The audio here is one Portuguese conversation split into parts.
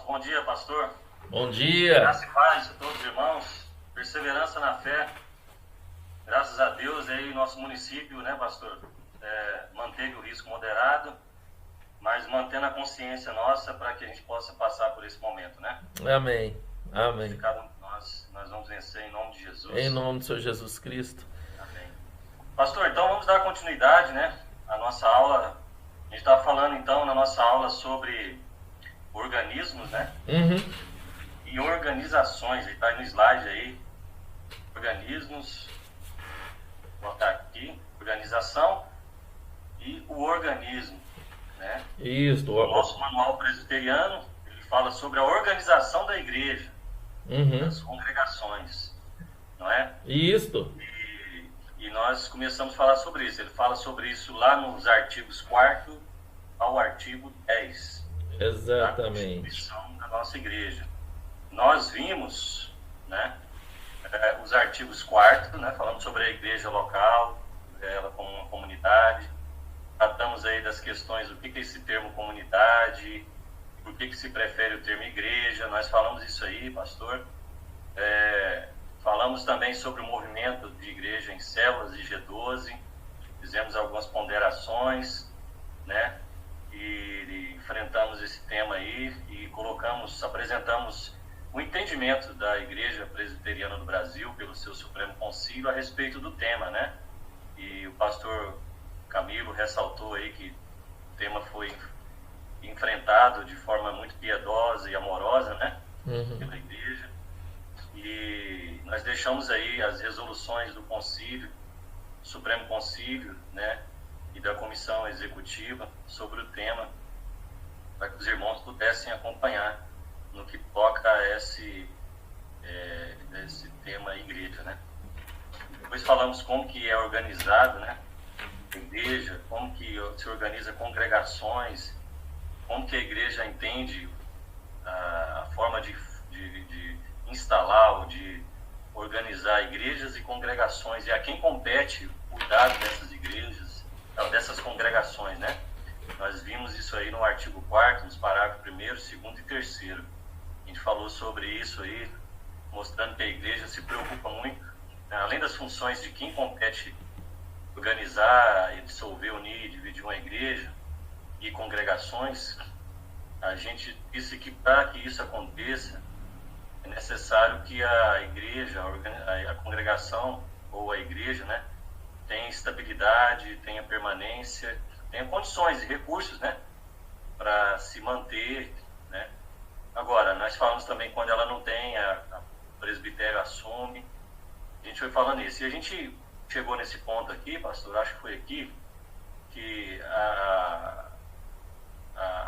Bom dia, pastor. Bom dia. Graça e paz a todos os irmãos. Perseverança na fé. Graças a Deus, aí nosso município, né, pastor, manteve o risco moderado, mas mantendo a consciência nossa para que a gente possa passar por esse momento, né? Amém. Amém. Cada um de nós vamos vencer em nome de Jesus. Em nome do Senhor Jesus Cristo. Amém. Pastor, então vamos dar continuidade, né? A nossa aula, a gente estava falando então na nossa aula sobre organismos, né? E organizações, está aí no slide aí, organismos, vou botar aqui, organização e o organismo, né? Isso. O nosso manual presbiteriano, ele fala sobre a organização da igreja, das congregações, não é? Isso. E nós começamos a falar sobre isso, ele fala sobre isso lá nos artigos 4º ao artigo 10. Exatamente. Da Constituição da nossa igreja. Nós vimos, né, os artigos 4º, né, falando sobre a igreja local, ela como uma comunidade. Tratamos aí das questões do que é esse termo comunidade, por que se prefere o termo igreja. Nós falamos isso aí, pastor. Falamos também sobre o movimento de igreja em células de G12. Fizemos algumas ponderações, né? E enfrentamos esse tema aí e apresentamos o entendimento da Igreja Presbiteriana do Brasil pelo seu Supremo Concílio a respeito do tema, né? E o pastor Camilo ressaltou aí que o tema foi enfrentado de forma muito piedosa e amorosa, né? Pela Igreja. E nós deixamos aí as resoluções do Concílio, Supremo Concílio, né? E da Comissão Executiva sobre o tema, para que os irmãos pudessem acompanhar no que toca a esse tema igreja, né? Depois falamos como que é organizado, né, a igreja, como que se organiza congregações, como que a igreja entende a forma de instalar ou de organizar igrejas e congregações, e a quem compete o cuidado dessas igrejas, dessas congregações, né? Nós vimos isso aí no artigo 4º, nos parágrafos 1º, 2º e 3º. A gente falou sobre isso aí, mostrando que a igreja se preocupa muito, né? Além das funções de quem compete organizar, dissolver, unir, dividir uma igreja e congregações, a gente disse que para que isso aconteça, é necessário que a igreja, a congregação ou a igreja, né, tenha estabilidade, tenha permanência, tenha condições e recursos, né, para se manter, né. Agora, nós falamos também quando ela não tem, o presbitério assume, a gente foi falando isso. E a gente chegou nesse ponto aqui, pastor, acho que foi aqui, que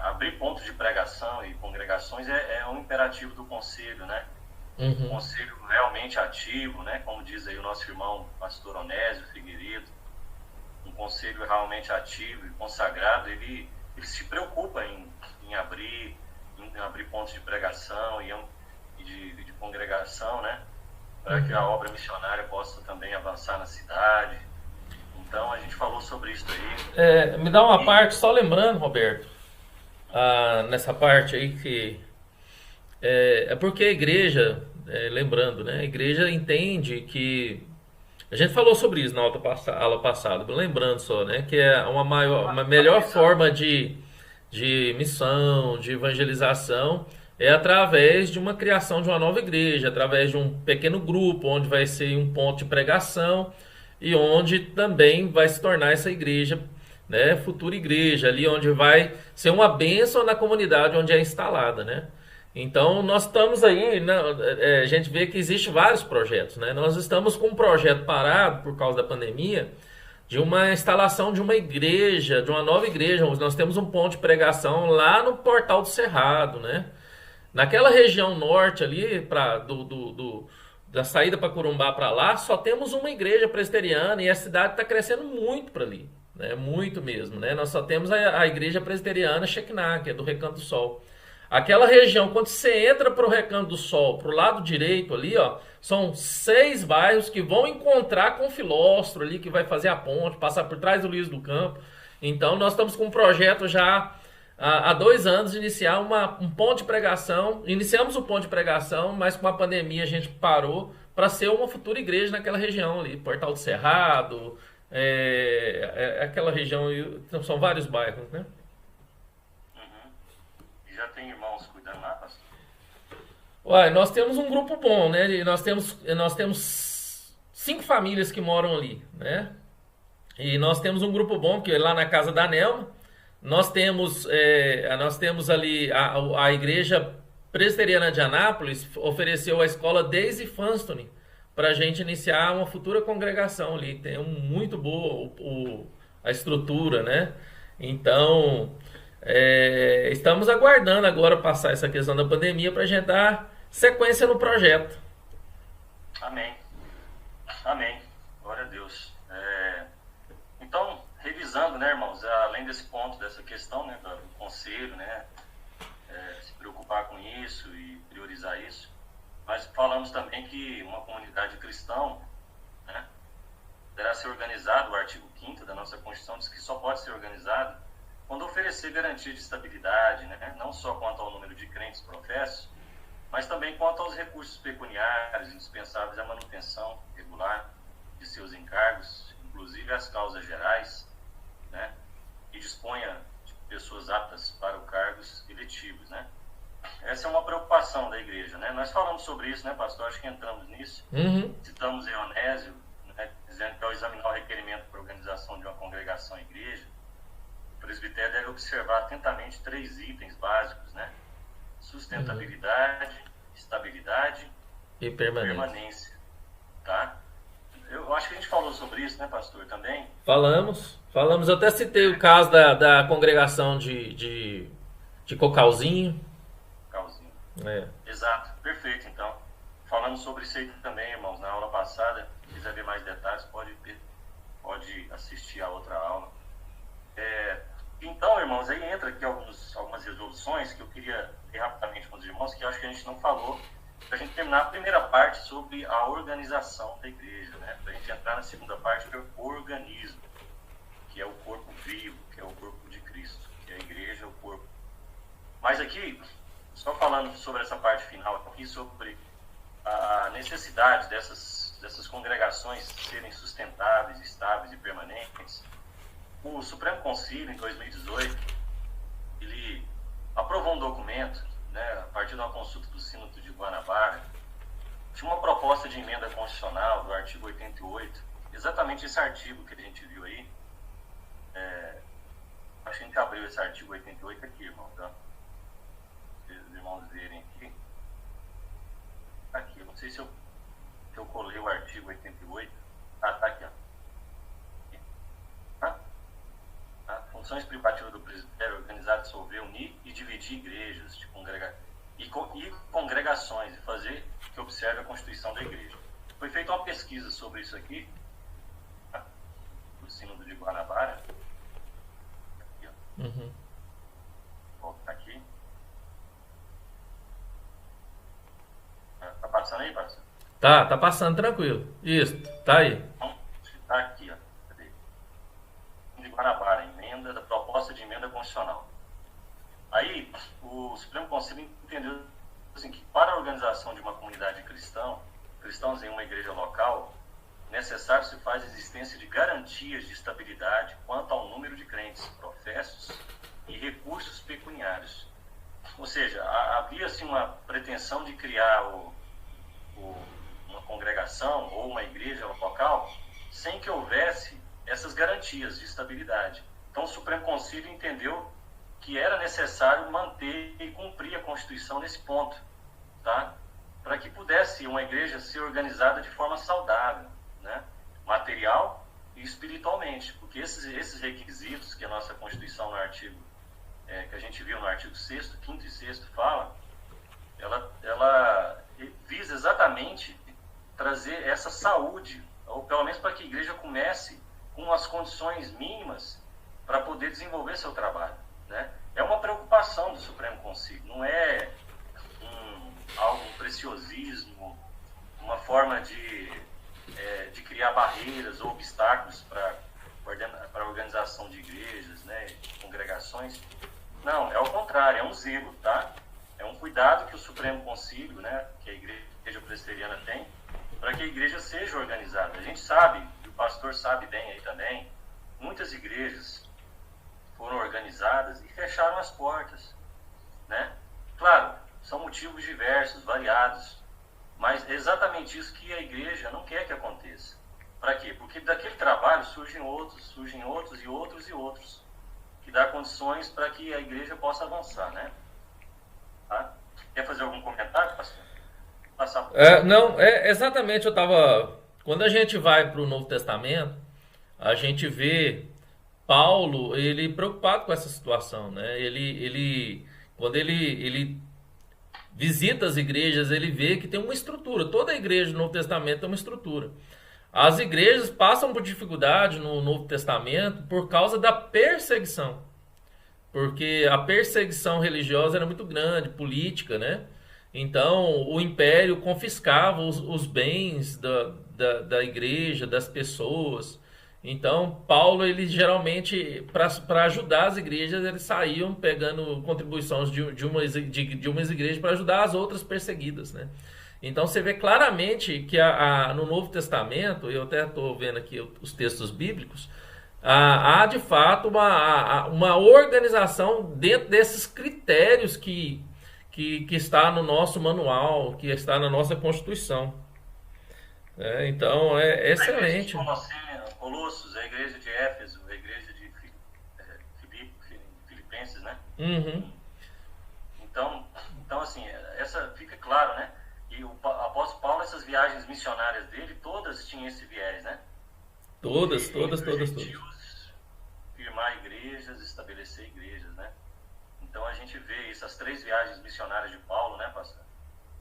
abrir pontos de pregação e congregações é um imperativo do conselho, né? Um conselho realmente ativo, né? Como diz aí o nosso irmão pastor Onésio Figueiredo, um conselho realmente ativo e consagrado, ele se preocupa em abrir pontos de pregação e de congregação, né? Para que a obra missionária possa também avançar na cidade. Então a gente falou sobre isso aí. Me dá uma parte, só lembrando, Roberto, nessa parte aí que porque a igreja, lembrando, né? A igreja entende que a gente falou sobre isso na aula passada, lembrando só, né? Que é uma melhor forma de missão, de evangelização, é através de uma criação de uma nova igreja, através de um pequeno grupo, onde vai ser um ponto de pregação e onde também vai se tornar essa igreja, né, futura igreja, ali onde vai ser uma bênção na comunidade onde é instalada, né? Então nós estamos aí, né, a gente vê que existe vários projetos, né? Nós estamos com um projeto parado por causa da pandemia, de uma instalação de uma igreja, de uma nova igreja. Nós temos um ponto de pregação lá no Portal do Cerrado, né? Naquela região norte ali, da saída para Corumbá para lá, só temos uma igreja presbiteriana e a cidade está crescendo muito para ali, né? Muito mesmo, né? Nós só temos a igreja presbiteriana Shekinah, que é do Recanto do Sol. Aquela região, quando você entra para o Recanto do Sol, para o lado direito ali, ó, são 6 bairros que vão encontrar com o Filóstro ali, que vai fazer a ponte, passar por trás do Luiz do Campo. Então nós estamos com um projeto já há 2 anos iniciar um ponto de pregação. Iniciamos o ponto de pregação, mas com a pandemia a gente parou para ser uma futura igreja naquela região ali, Portal do Cerrado, aquela região, então, são vários bairros, né? Uhum. E já tem irmãos cuidando lá, pastor? Uai, nós temos um grupo bom, né? E nós temos 5 famílias que moram ali, né? E nós temos um grupo bom, que é lá na casa da Nelma. Nós temos ali a igreja presbiteriana de Anápolis ofereceu a escola Daisy Funston para a gente iniciar uma futura congregação ali. Tem muito boa a estrutura, né? Então, estamos aguardando agora passar essa questão da pandemia para a gente dar sequência no projeto. Amém. Amém. Glória a Deus. Então, revisando, né, irmãos, além desse ponto, dessa questão, né, do conselho, né, se preocupar com isso e priorizar isso, nós falamos também que uma comunidade cristã, né, deverá ser organizada, o artigo 5º da nossa Constituição diz que só pode ser organizada quando oferecer garantia de estabilidade, né, não só quanto ao número de crentes professos, mas também quanto aos recursos pecuniários indispensáveis à manutenção regular de seus encargos, inclusive as causas gerais, né, e disponha de pessoas aptas para os cargos eletivos, né. Essa é uma preocupação da igreja, né. Nós falamos sobre isso, né, pastor? Acho que entramos nisso. Citamos Eonésio, né, dizendo que ao examinar o requerimento para a organização de uma congregação e igreja, o presbitério deve observar atentamente 3 itens básicos, né: sustentabilidade, estabilidade E permanente. permanência, tá? Eu acho que a gente falou sobre isso, né, pastor, também? Falamos. Eu até citei o caso da congregação de Cocalzinho. Calzinho. É. Exato, perfeito, então. Falamos sobre isso aí também, irmãos, na aula passada. Se quiser ver mais detalhes, pode assistir a outra aula. Então, irmãos, aí entra aqui algumas resoluções que eu queria ler rapidamente com os irmãos, que eu acho que a gente não falou, para a gente terminar a primeira parte sobre a organização da igreja, né? Para a gente entrar na segunda parte, que é o organismo, que é o corpo vivo, que é o corpo de Cristo, que é a igreja, o corpo. Mas aqui, só falando sobre essa parte final aqui, sobre a necessidade dessas congregações serem sustentáveis, estáveis e permanentes, o Supremo Conselho, em 2018, ele aprovou um documento, né, a partir de uma consulta do Sínodo de Guanabara. Tinha uma proposta de emenda constitucional do artigo 88, exatamente esse artigo que a gente viu aí. Acho que a gente abriu esse artigo 88 aqui, irmão, tá? Os irmãos verem aqui. Aqui, eu não sei se eu colei o artigo 88. Tá aqui, ó. A funções privativas do presbitério organizar, dissolver, unir e dividir igrejas de e congregações e fazer que observe a Constituição da igreja. Foi feita uma pesquisa sobre isso aqui, do Sínodo de Guanabara. Aqui, ó. Vou colocar aqui. Tá passando aí, parceiro? Tá passando tranquilo. Isso, tá aí. Então, tá aqui, ó. Cadê? De Guanabara, emenda da proposta de emenda constitucional. Aí, o Supremo Conselho entendeu assim, que para a organização de uma comunidade cristãos em uma igreja local, necessário se faz a existência de garantias de estabilidade quanto ao número de crentes professos e recursos pecuniários. Ou seja, havia assim, uma pretensão de criar uma congregação ou uma igreja local sem que houvesse essas garantias de estabilidade. Então, o Supremo Conselho entendeu que era necessário manter e cumprir a Constituição nesse ponto, tá? Para que pudesse uma igreja ser organizada de forma saudável, né? Material e espiritualmente, porque esses requisitos que a nossa Constituição no artigo, que a gente viu no artigo 6º, 5º e 6º fala, ela visa exatamente trazer essa saúde, ou pelo menos para que a igreja comece com as condições mínimas para poder desenvolver seu trabalho, né? É uma preocupação do Supremo Conselho, não é um preciosismo, uma forma de criar barreiras ou obstáculos para a organização de igrejas, né, de congregações. Não, é o contrário, é um zelo, tá? É um cuidado que o Supremo Concílio, né, que a Igreja Presbiteriana tem, para que a igreja seja organizada. A gente sabe, e o pastor sabe bem aí também, muitas igrejas foram organizadas e fecharam as portas, né? Claro, são motivos diversos, variados, mas é exatamente isso que a igreja não quer que aconteça. Para quê? Porque daquele trabalho surgem outros e outros, que dá condições para que a igreja possa avançar, né? Tá? Quer fazer algum comentário, pastor? Passar. Não, exatamente, quando a gente vai para o Novo Testamento, a gente vê Paulo, ele preocupado com essa situação, né? Quando ele visita as igrejas, ele vê que tem uma estrutura. Toda igreja do Novo Testamento tem uma estrutura. As igrejas passam por dificuldade no Novo Testamento por causa da perseguição. Porque a perseguição religiosa era muito grande, política, né? Então, o império confiscava os bens da igreja, das pessoas. Então, Paulo, ele geralmente, para ajudar as igrejas, eles saíam pegando contribuições de umas igrejas para ajudar as outras perseguidas, né? Então, você vê claramente que no Novo Testamento, eu até estou vendo aqui os textos bíblicos, há de fato uma organização dentro desses critérios que está no nosso manual, que está na nossa Constituição. Então, é excelente. A igreja de Colossos, a igreja de Éfeso, a igreja de Filipenses, né? Uhum. Então, assim, essa fica claro, né? E o apóstolo Paulo, essas viagens missionárias dele, todas tinham esse viés, né? Todas. Firmar igrejas, estabelecer igrejas, né? Então a gente vê isso, as 3 viagens missionárias de Paulo, né, pastor?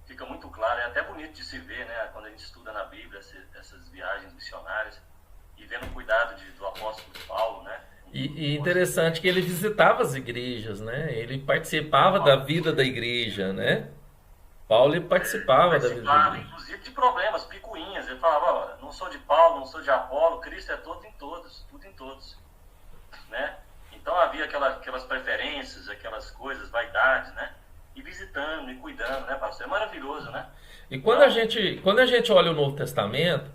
Fica muito claro, é até bonito de se ver, né, quando a gente estuda na Bíblia essas viagens missionárias e vendo o cuidado do apóstolo Paulo, né? E interessante que ele visitava as igrejas, né? Ele participava da vida da igreja, né? Paulo participava da vida da igreja. Inclusive de problemas, picuinhas. Ele falava, não sou de Paulo, não sou de Apolo, Cristo é todo em todos, tudo em todos, né? Então havia aquelas preferências, aquelas coisas, vaidades, né? E visitando e cuidando, né, pastor? É maravilhoso, né? E quando a gente olha o Novo Testamento,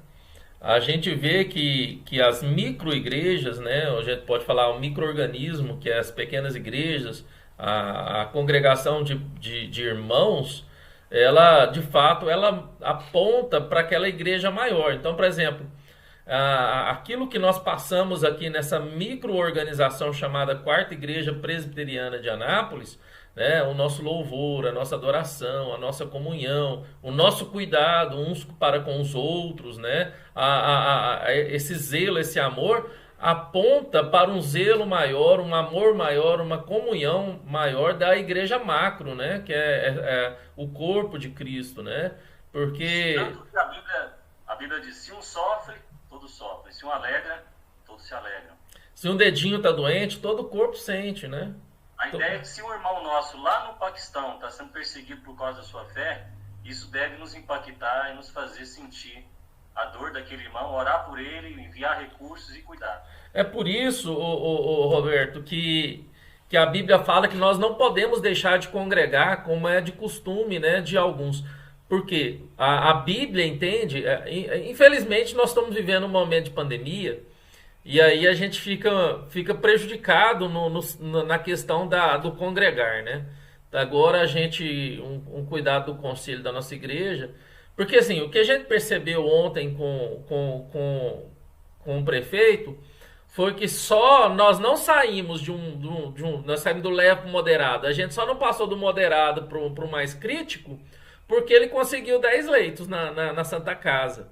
a gente vê que as micro-igrejas, né? A gente pode falar o micro-organismo, que é as pequenas igrejas, a congregação de irmãos, ela, de fato, ela aponta para aquela igreja maior. Então, por exemplo, aquilo que nós passamos aqui nessa micro-organização chamada Quarta Igreja Presbiteriana de Anápolis, né, o nosso louvor, a nossa adoração, a nossa comunhão, o nosso cuidado uns para com os outros, né, esse zelo, esse amor, aponta para um zelo maior, um amor maior, uma comunhão maior da igreja macro, né, que é o corpo de Cristo, né, porque... Tanto que a Bíblia diz, se um sofre, todos sofrem, se um alegra, todos se alegram. Se um dedinho está doente, todo o corpo sente, né? A ideia é que se um irmão nosso lá no Paquistão está sendo perseguido por causa da sua fé, isso deve nos impactar e nos fazer sentir a dor daquele irmão, orar por ele, enviar recursos e cuidar. É por isso, Roberto, que a Bíblia fala que nós não podemos deixar de congregar como é de costume, né, de alguns. Porque a Bíblia entende, infelizmente nós estamos vivendo um momento de pandemia, e aí a gente fica prejudicado na questão do congregar, né? Agora um cuidado do conselho da nossa igreja, porque assim, o que a gente percebeu ontem com o prefeito foi que nós não saímos nós saímos do leve para o moderado, a gente só não passou do moderado para o mais crítico, porque ele conseguiu 10 leitos na Santa Casa.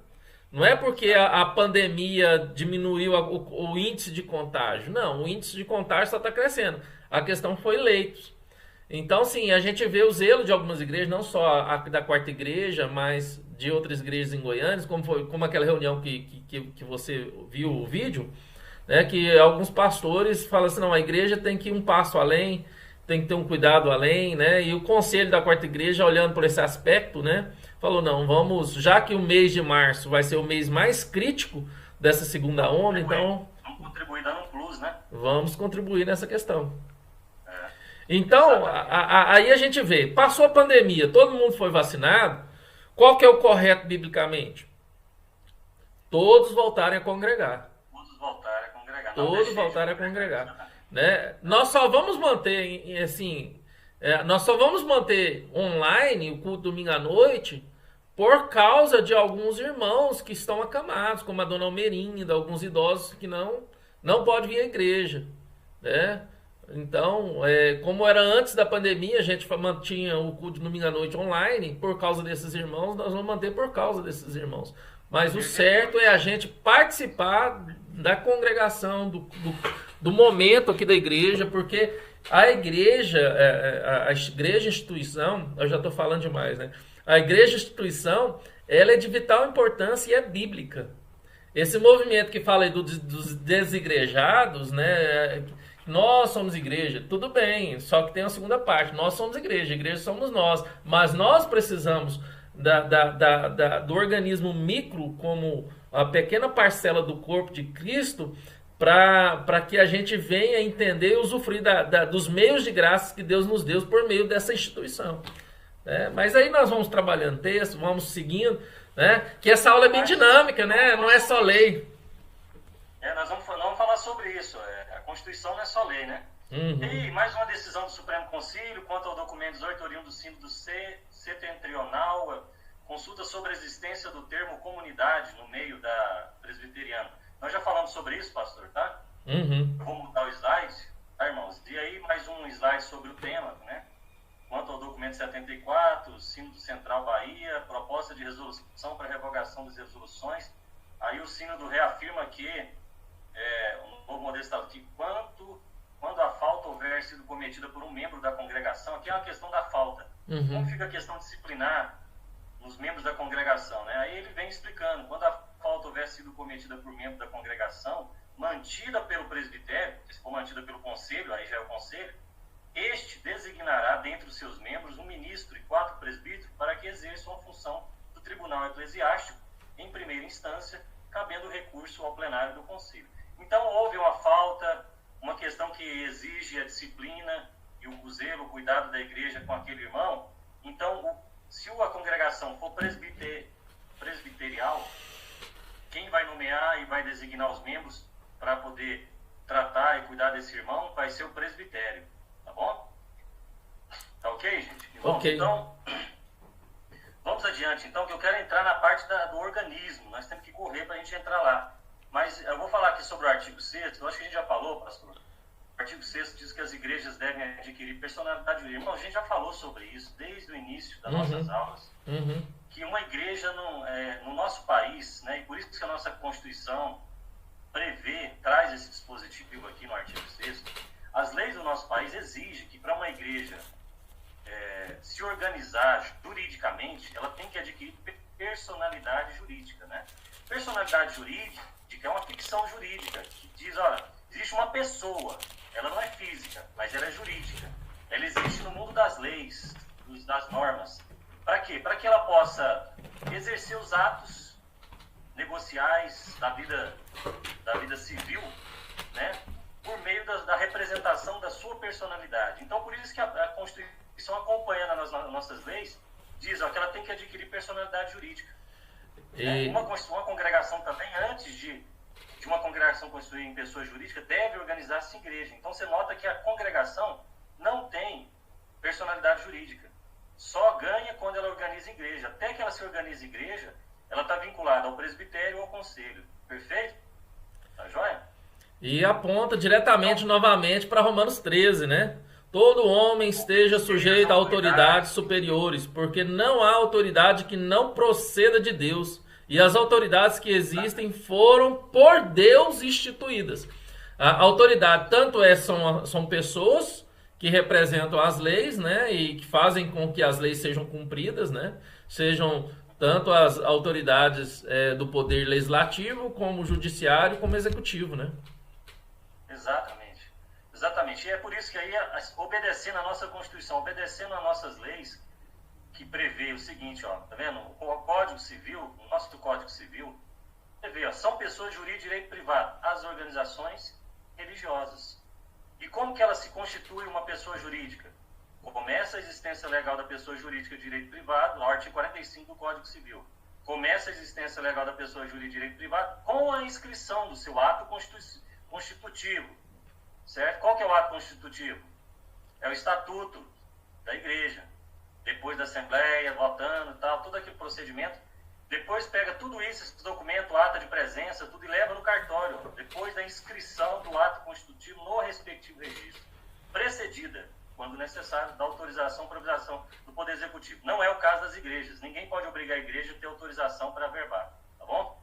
Não é porque a pandemia diminuiu o índice de contágio. Não, o índice de contágio só está crescendo. A questão foi leitos. Então, sim, a gente vê o zelo de algumas igrejas, não só a da Quarta Igreja, mas de outras igrejas em Goiânia, como aquela reunião que você viu o vídeo, né, que alguns pastores falam assim, não, a igreja tem que ir um passo além, tem que ter um cuidado além, né? E o conselho da Quarta Igreja, olhando por esse aspecto, né, falou, não, vamos, já que o mês de março vai ser o mês mais crítico dessa segunda onda, então... Vamos contribuir dando um plus, né? Vamos contribuir nessa questão. Então, aí a gente vê, passou a pandemia, todo mundo foi vacinado, qual que é o correto biblicamente? Todos voltarem a congregar. Todos voltarem a congregar. Todos voltarem a congregar. Né? Nós só vamos manter, assim, nós só vamos manter online o culto domingo à noite por causa de alguns irmãos que estão acamados, como a dona Almerinda, alguns idosos que não podem vir à igreja, né? Então, como era antes da pandemia, a gente mantinha o culto domingo à noite online, por causa desses irmãos, nós vamos manter por causa desses irmãos. Mas o certo é a gente participar da congregação, do momento aqui da igreja, porque a igreja instituição, eu já estou falando demais, né? A igreja instituição, ela é de vital importância e é bíblica. Esse movimento que fala aí dos desigrejados, né? Nós somos igreja, tudo bem, só que tem a segunda parte, nós somos igreja somos nós, mas nós precisamos do organismo micro como a pequena parcela do corpo de Cristo para que a gente venha entender e usufruir dos meios de graça que Deus nos deu por meio dessa instituição. Mas aí nós vamos trabalhando texto, vamos seguindo, né? Que essa aula é bem dinâmica, né? Não é só lei. Nós vamos falar sobre isso. A Constituição não é só lei, né? Uhum. E mais uma decisão do Supremo Conselho quanto ao documento 18 oriundo do Sínodo Setentrional, consulta sobre a existência do termo comunidade no meio da presbiteriana. Nós já falamos sobre isso, pastor, tá? Uhum. Eu vou mudar o slide, tá, irmãos? E aí mais um slide sobre o tema, né? Quanto ao documento 74, Sínodo Central Bahia, proposta de resolução para revogação das resoluções. Aí o Sínodo reafirma que um novo modelo estado que quando a falta houver sido cometida por um membro da congregação, aqui é uma questão da falta. Uhum. Como fica a questão disciplinar nos membros da congregação, né? Aí ele vem explicando, quando a falta houver sido cometida por membro da congregação, mantida pelo presbitério, se for mantida pelo conselho, aí já é o conselho, este designará dentre os seus membros um ministro e 4 presbíteros para que exerçam a função do tribunal eclesiástico em primeira instância, cabendo recurso ao plenário do conselho. Então houve uma falta, uma questão que exige a disciplina e o zelo, o cuidado da igreja com aquele irmão. Então, se a congregação for presbiterial, quem vai nomear e vai designar os membros para poder tratar e cuidar desse irmão vai ser o presbitério, tá bom? Tá ok, gente? Ok. Então, vamos adiante, então, que eu quero entrar na parte do organismo. Nós temos que correr para a gente entrar lá. Mas eu vou falar aqui sobre o artigo 6º, eu acho que a gente já falou, pastor. O artigo 6º diz que as igrejas devem adquirir personalidade jurídica. Irmão, a gente já falou sobre isso desde o início das nossas aulas. Uhum. Que uma igreja no nosso país, né, e por isso que a nossa Constituição traz esse dispositivo aqui no artigo 6º, as leis do nosso país exigem que para uma igreja se organizar juridicamente, ela tem que adquirir personalidade jurídica, né? Personalidade jurídica é uma ficção jurídica que diz, olha, existe uma pessoa, ela não é física, mas ela é jurídica. Ela existe no mundo das leis, das normas. Para quê? Para que ela possa exercer os atos negociais da vida civil, né? Por meio da representação da sua personalidade. Então, por isso que a Constituição, acompanhando as nossas leis, diz que ela tem que adquirir personalidade jurídica. Uma congregação também, antes de uma congregação constituir em pessoa jurídica, deve organizar-se em igreja. Então, você nota que a congregação não tem personalidade jurídica. Só ganha quando ela organiza igreja. Até que ela se organize igreja, ela está vinculada ao presbitério ou ao conselho. Perfeito? Tá joia? E aponta diretamente, novamente, para Romanos 13, né? Todo homem esteja sujeito a autoridades superiores, porque não há autoridade que não proceda de Deus. E as autoridades que existem foram por Deus instituídas. A autoridade tanto são pessoas que representam as leis, né? E que fazem com que as leis sejam cumpridas, né? Sejam tanto as autoridades do poder legislativo, como o judiciário, como o executivo, né? Exatamente. E é por isso que aí, obedecendo a nossa Constituição, obedecendo a nossas leis, que prevê o seguinte, tá vendo? O Código Civil, o nosso Código Civil, prevê, são pessoas de jurídico e direito privado, as organizações religiosas. E como que ela se constitui uma pessoa jurídica? Começa a existência legal da pessoa jurídica de direito privado, no artigo 45 do Código Civil. Começa a existência legal da pessoa jurídica de direito privado com a inscrição do seu ato constitutivo. Certo? Qual que é o ato constitutivo? É o estatuto da igreja. Depois da assembleia, votando e tal, todo aquele procedimento. Depois pega tudo isso, esse documento, ata de presença, tudo e leva no cartório. Depois da inscrição do ato constitutivo no respectivo registro. Precedida, quando necessário, da autorização para averbação do Poder Executivo. Não é o caso das igrejas. Ninguém pode obrigar a igreja a ter autorização para averbar. Tá bom?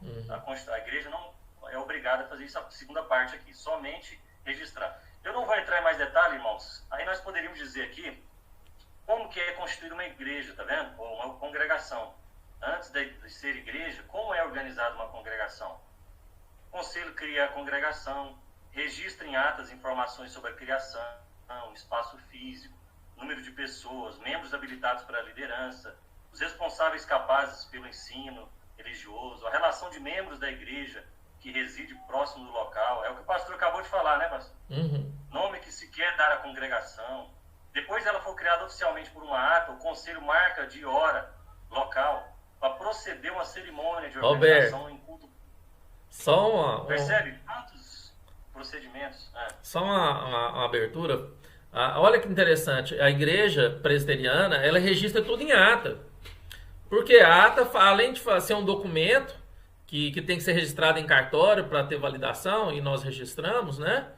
A igreja não é obrigada a fazer isso, a segunda parte aqui. Somente registrar. Eu não vou entrar em mais detalhe, irmãos. Aí nós poderíamos dizer aqui como que é constituída uma igreja, tá vendo? Ou uma congregação. Antes de ser igreja, como é organizada uma congregação? O conselho cria a congregação, registra em atas informações sobre a criação, espaço físico, número de pessoas, membros habilitados para a liderança, os responsáveis capazes pelo ensino religioso, a relação de membros da igreja que reside próximo do local. É o que o pastor acabou de falar, né, pastor? Nome que se quer dar à congregação. Depois dela for criada oficialmente por uma ata, o conselho marca de hora, local, para proceder uma cerimônia de organização em culto. Percebe? Quantos procedimentos? Só uma abertura. Olha que interessante. A igreja presbiteriana, ela registra tudo em ata. Porque a ata, além de ser um documento que tem que ser registrado em cartório para ter validação, e nós registramos, né?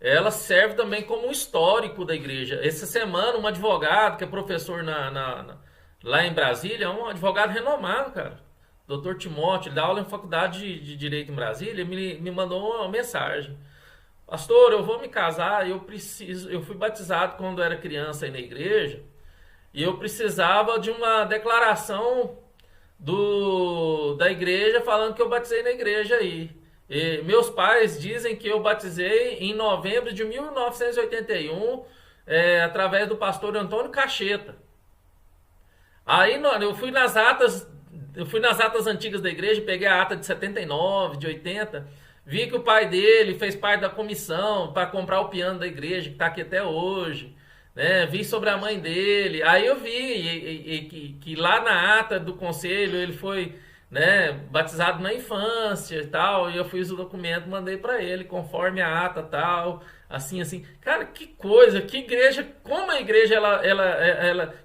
Ela serve também como um histórico da igreja. Essa semana, um advogado que é professor lá em Brasília, é um advogado renomado, cara. Dr. Timóteo, ele dá aula em faculdade de Direito em Brasília, me mandou uma mensagem. Pastor, eu vou me casar, eu fui batizado quando era criança aí na igreja, e eu precisava de uma declaração da igreja falando que eu batizei na igreja aí. E meus pais dizem que eu batizei em novembro de 1981, através do pastor Antônio Cacheta. Aí eu fui nas atas antigas da igreja, peguei a ata de 79, de 80, vi que o pai dele fez parte da comissão para comprar o piano da igreja, que está aqui até hoje, né? Vi sobre a mãe dele, aí eu vi que lá na ata do conselho ele foi, né, batizado na infância e tal, e eu fiz o documento, mandei para ele, conforme a ata tal, assim. Cara, que coisa, que igreja, como a igreja,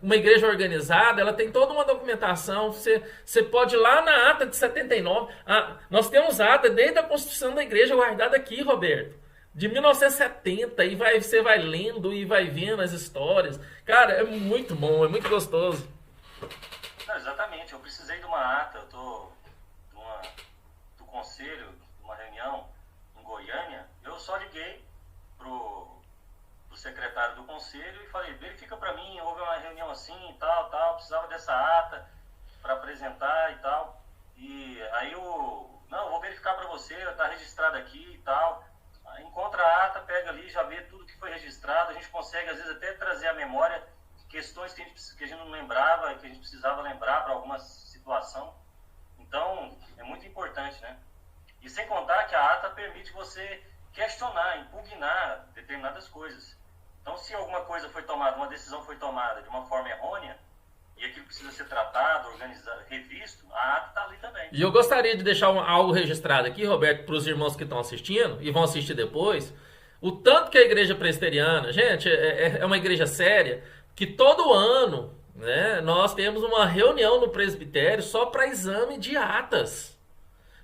uma igreja organizada, ela tem toda uma documentação, você pode ir lá na ata de 79, nós temos ata desde a construção da igreja guardada aqui, Roberto, de 1970, e você vai lendo e vai vendo as histórias. Cara, é muito bom, é muito gostoso. Não, exatamente, eu precisei de uma ata, do conselho, de uma reunião em Goiânia, eu só liguei pro secretário do conselho e falei, verifica para mim, houve uma reunião assim e tal, precisava dessa ata para apresentar e tal, e aí não, vou verificar para você, está registrado aqui e tal, aí encontra a ata, pega ali, já vê tudo que foi registrado, a gente consegue às vezes até trazer à memória questões que a gente não lembrava, que a gente precisava lembrar para alguma situação. Então, é muito importante, né? E sem contar que a ata permite você questionar, impugnar determinadas coisas. Então, se alguma coisa foi tomada, uma decisão foi tomada de uma forma errônea, e aquilo precisa ser tratado, organizado, revisto, a ata está ali também. E eu gostaria de deixar algo registrado aqui, Roberto, para os irmãos que estão assistindo, e vão assistir depois, o tanto que a igreja presbiteriana, gente, é uma igreja séria, que todo ano, né, nós temos uma reunião no presbitério só para exame de atas.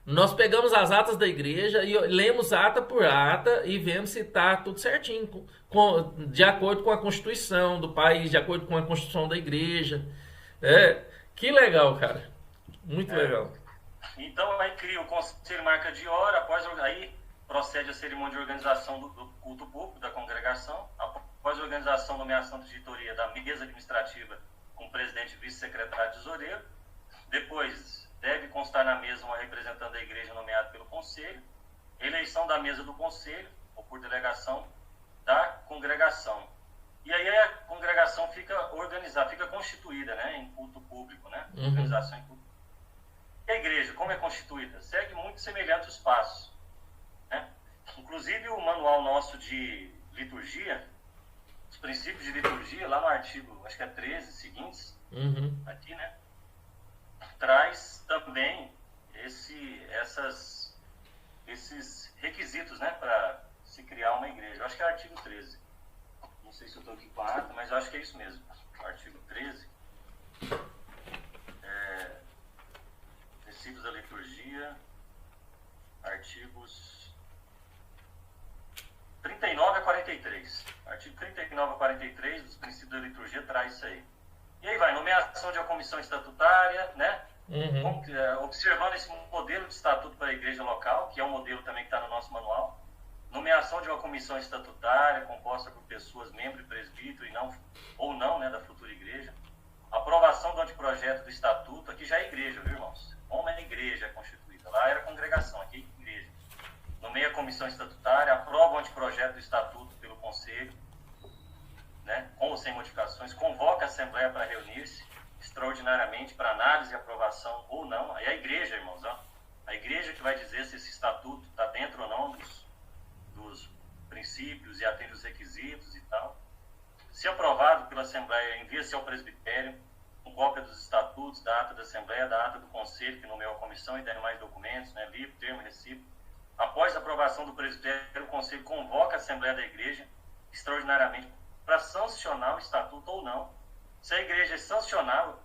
Nós pegamos as atas da igreja e lemos ata por ata e vemos se está tudo certinho, de acordo com a Constituição do país, de acordo com a Constituição da igreja. Que legal, cara. Muito legal. Então aí cria o conselho marca de hora, aí procede a cerimônia de organização do culto público, da congregação, após a organização, nomeação de diretoria da mesa administrativa com presidente e vice-secretário tesoureiro. Depois, deve constar na mesa uma representante da igreja nomeado pelo conselho. Eleição da mesa do conselho, ou por delegação da congregação. E aí a congregação fica organizada, fica constituída, né, em culto público, né? Organização em culto. E a igreja, como é constituída? Segue muito semelhante os passos, né? Inclusive o manual nosso de liturgia, os princípios de liturgia, lá no artigo, acho que é 13, seguintes, aqui, né? Traz também esses requisitos, né, para se criar uma igreja. Eu acho que é o artigo 13. Não sei se eu estou aqui com a ata, mas eu acho que é isso mesmo. O artigo 13. Princípios da liturgia. Artigos 39 a 43. Artigo 39 a 43 dos princípios da liturgia traz isso aí. E aí vai, nomeação de uma comissão estatutária, né? Observando esse modelo de estatuto para a igreja local, que é um modelo também que está no nosso manual. Nomeação de uma comissão estatutária composta por pessoas, membro e presbítero, ou não, né, da futura igreja. Aprovação do anteprojeto do estatuto. Aqui já é igreja, viu, irmãos? Como é igreja constituída? Lá era congregação, aqui é igreja. Nomeia a comissão estatutária, aprova o anteprojeto do estatuto pelo conselho, né, com ou sem modificações, convoca a assembleia para reunir-se extraordinariamente para análise e aprovação ou não. Aí é a igreja, irmãos, ó. A igreja que vai dizer se esse estatuto está dentro ou não dos princípios e atende os requisitos e tal. Se aprovado pela assembleia, envia-se ao presbitério com cópia dos estatutos, da ata da assembleia, da ata do conselho que nomeou a comissão e demais documentos, né, livro, termo, recibo. Após a aprovação do presbitério, o conselho convoca a assembleia da igreja extraordinariamente para sancionar o estatuto ou não. Se a igreja sancionar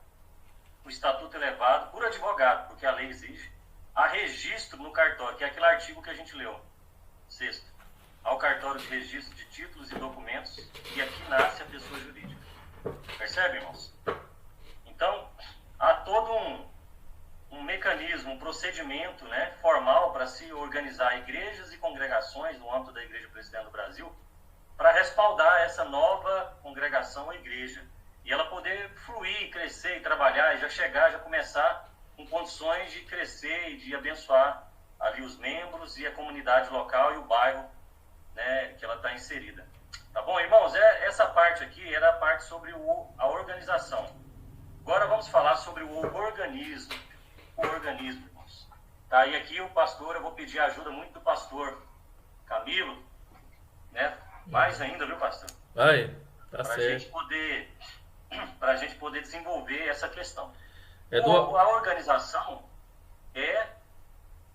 o estatuto elevado por advogado, porque a lei exige, há registro no cartório, que é aquele artigo que a gente leu, 6º. Ao cartório de registro de títulos e documentos, e aqui nasce a pessoa jurídica. Percebe, irmãos? Então, há todo um mecanismo, um procedimento, né, formal para se organizar igrejas e congregações no âmbito da Igreja Presbiteriana do Brasil, para respaldar essa nova congregação ou igreja. E ela poder fluir, crescer e trabalhar, e já começar com condições de crescer e de abençoar ali os membros e a comunidade local e o bairro, né, que ela está inserida. Tá bom, irmãos? Essa parte aqui era a parte sobre a organização. Agora vamos falar sobre o organismo. O organismo, irmãos. Tá, e aqui o pastor, eu vou pedir a ajuda muito do pastor Camilo, né? Mais ainda, viu, pastor? Vai, tá certo. Para a gente poder desenvolver essa questão. A organização é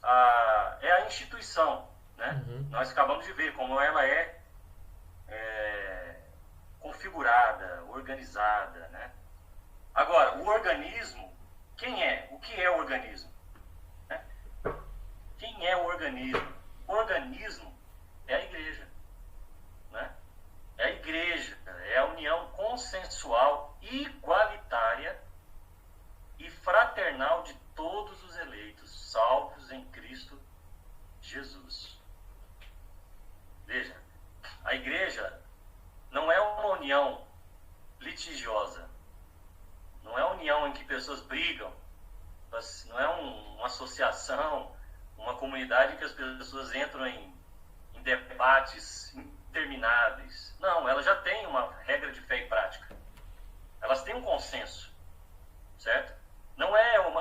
a instituição, né? Nós acabamos de ver como ela é configurada, organizada, né? Agora, o organismo, quem é? O que é o organismo? Né? Quem é o organismo? O organismo é a igreja, né? É a igreja, é a união consensual, igualitária e fraternal de todos os eleitos, salvos em Cristo Jesus. Veja, a igreja não é uma união litigiosa, não é uma união em que pessoas brigam, não é uma associação, uma comunidade em que as pessoas entram em debates intermináveis. Não, ela já tem uma regra de fé e prática. Elas têm um consenso, certo?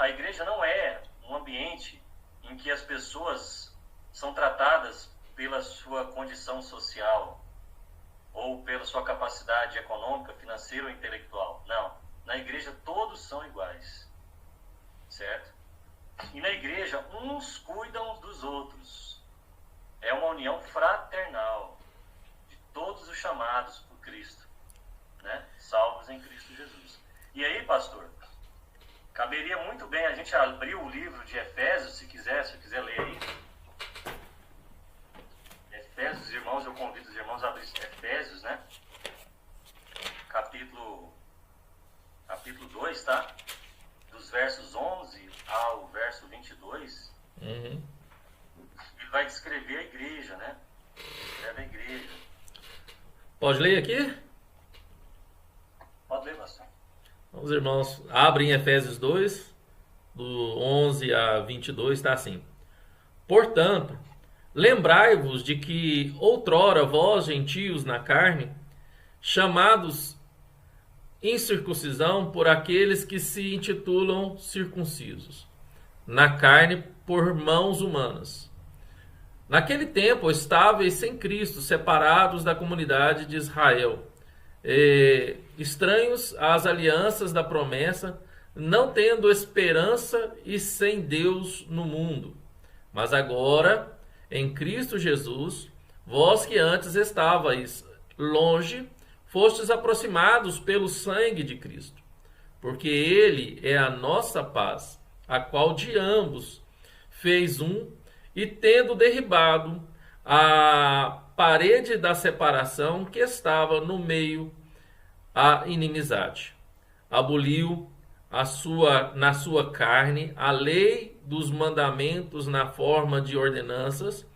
A igreja não é um ambiente em que as pessoas são tratadas pela sua condição social ou pela sua capacidade econômica, financeira ou intelectual. Não. Na igreja todos são iguais, certo? E na igreja uns cuidam dos outros. É uma união fraternal de todos os chamados por Cristo, né? Salvos em Cristo Jesus. E aí, pastor, caberia muito bem a gente abrir o livro de Efésios, se quiser ler aí. Efésios, irmãos, eu convido os irmãos a abrir Efésios, né? Capítulo 2, tá? Dos versos 11 ao verso 22. Ele vai descrever a igreja, né? Descreve a igreja. Pode ler aqui? Pode ler, pastor. Os irmãos abrem Efésios 2, do 11 a 22, está assim. Portanto, lembrai-vos de que outrora vós, gentios na carne, chamados incircuncisão por aqueles que se intitulam circuncisos, na carne por mãos humanas, Naquele tempo estáveis sem Cristo, separados da comunidade de Israel, estranhos às alianças da promessa, não tendo esperança e sem Deus no mundo. Mas agora, em Cristo Jesus, vós que antes estavais longe, fostes aproximados pelo sangue de Cristo, porque Ele é a nossa paz, a qual de ambos fez um, e tendo derribado a parede da separação que estava no meio, a inimizade, aboliu na sua carne a lei dos mandamentos na forma de ordenanças,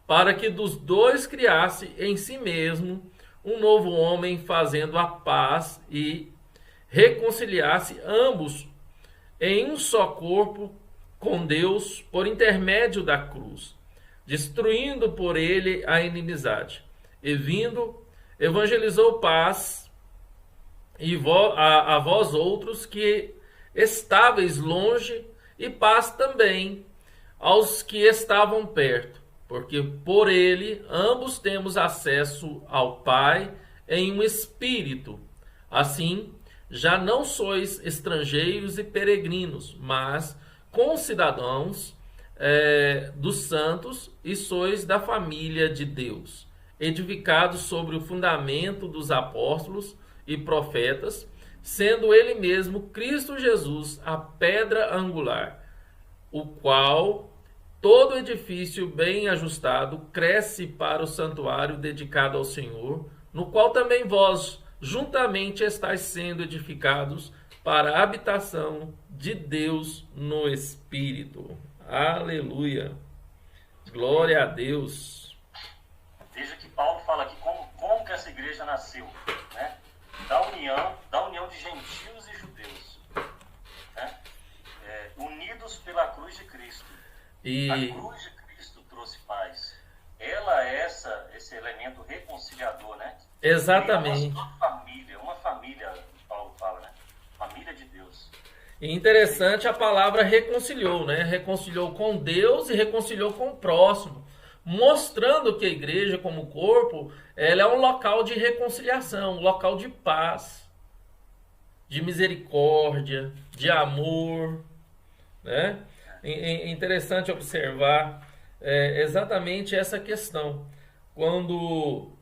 para que dos dois criasse em si mesmo um novo homem, fazendo a paz e reconciliasse ambos em um só corpo com Deus por intermédio da cruz, destruindo por ele a inimizade. E vindo, evangelizou paz a vós outros que estáveis longe, e paz também aos que estavam perto, porque por ele ambos temos acesso ao Pai em um espírito. Assim, já não sois estrangeiros e peregrinos, mas concidadãos dos santos, e sois da família de Deus, edificados sobre o fundamento dos apóstolos e profetas, sendo ele mesmo Cristo Jesus a pedra angular, o qual todo edifício bem ajustado cresce para o santuário dedicado ao Senhor, no qual também vós juntamente estáis sendo edificados para a habitação de Deus no Espírito. Aleluia! Glória a Deus! Veja que Paulo fala aqui como que essa igreja nasceu, né? Da união de gentios e judeus, né? Unidos pela cruz de Cristo. A cruz de Cristo trouxe paz. Ela é esse elemento reconciliador, né? Exatamente. Uma família, Paulo fala, né? Família de Deus. E interessante, a palavra reconciliou, né? Reconciliou com Deus e reconciliou com o próximo, mostrando que a igreja, como corpo, ela é um local de reconciliação, um local de paz, de misericórdia, de amor, né? É interessante observar exatamente essa questão. Quando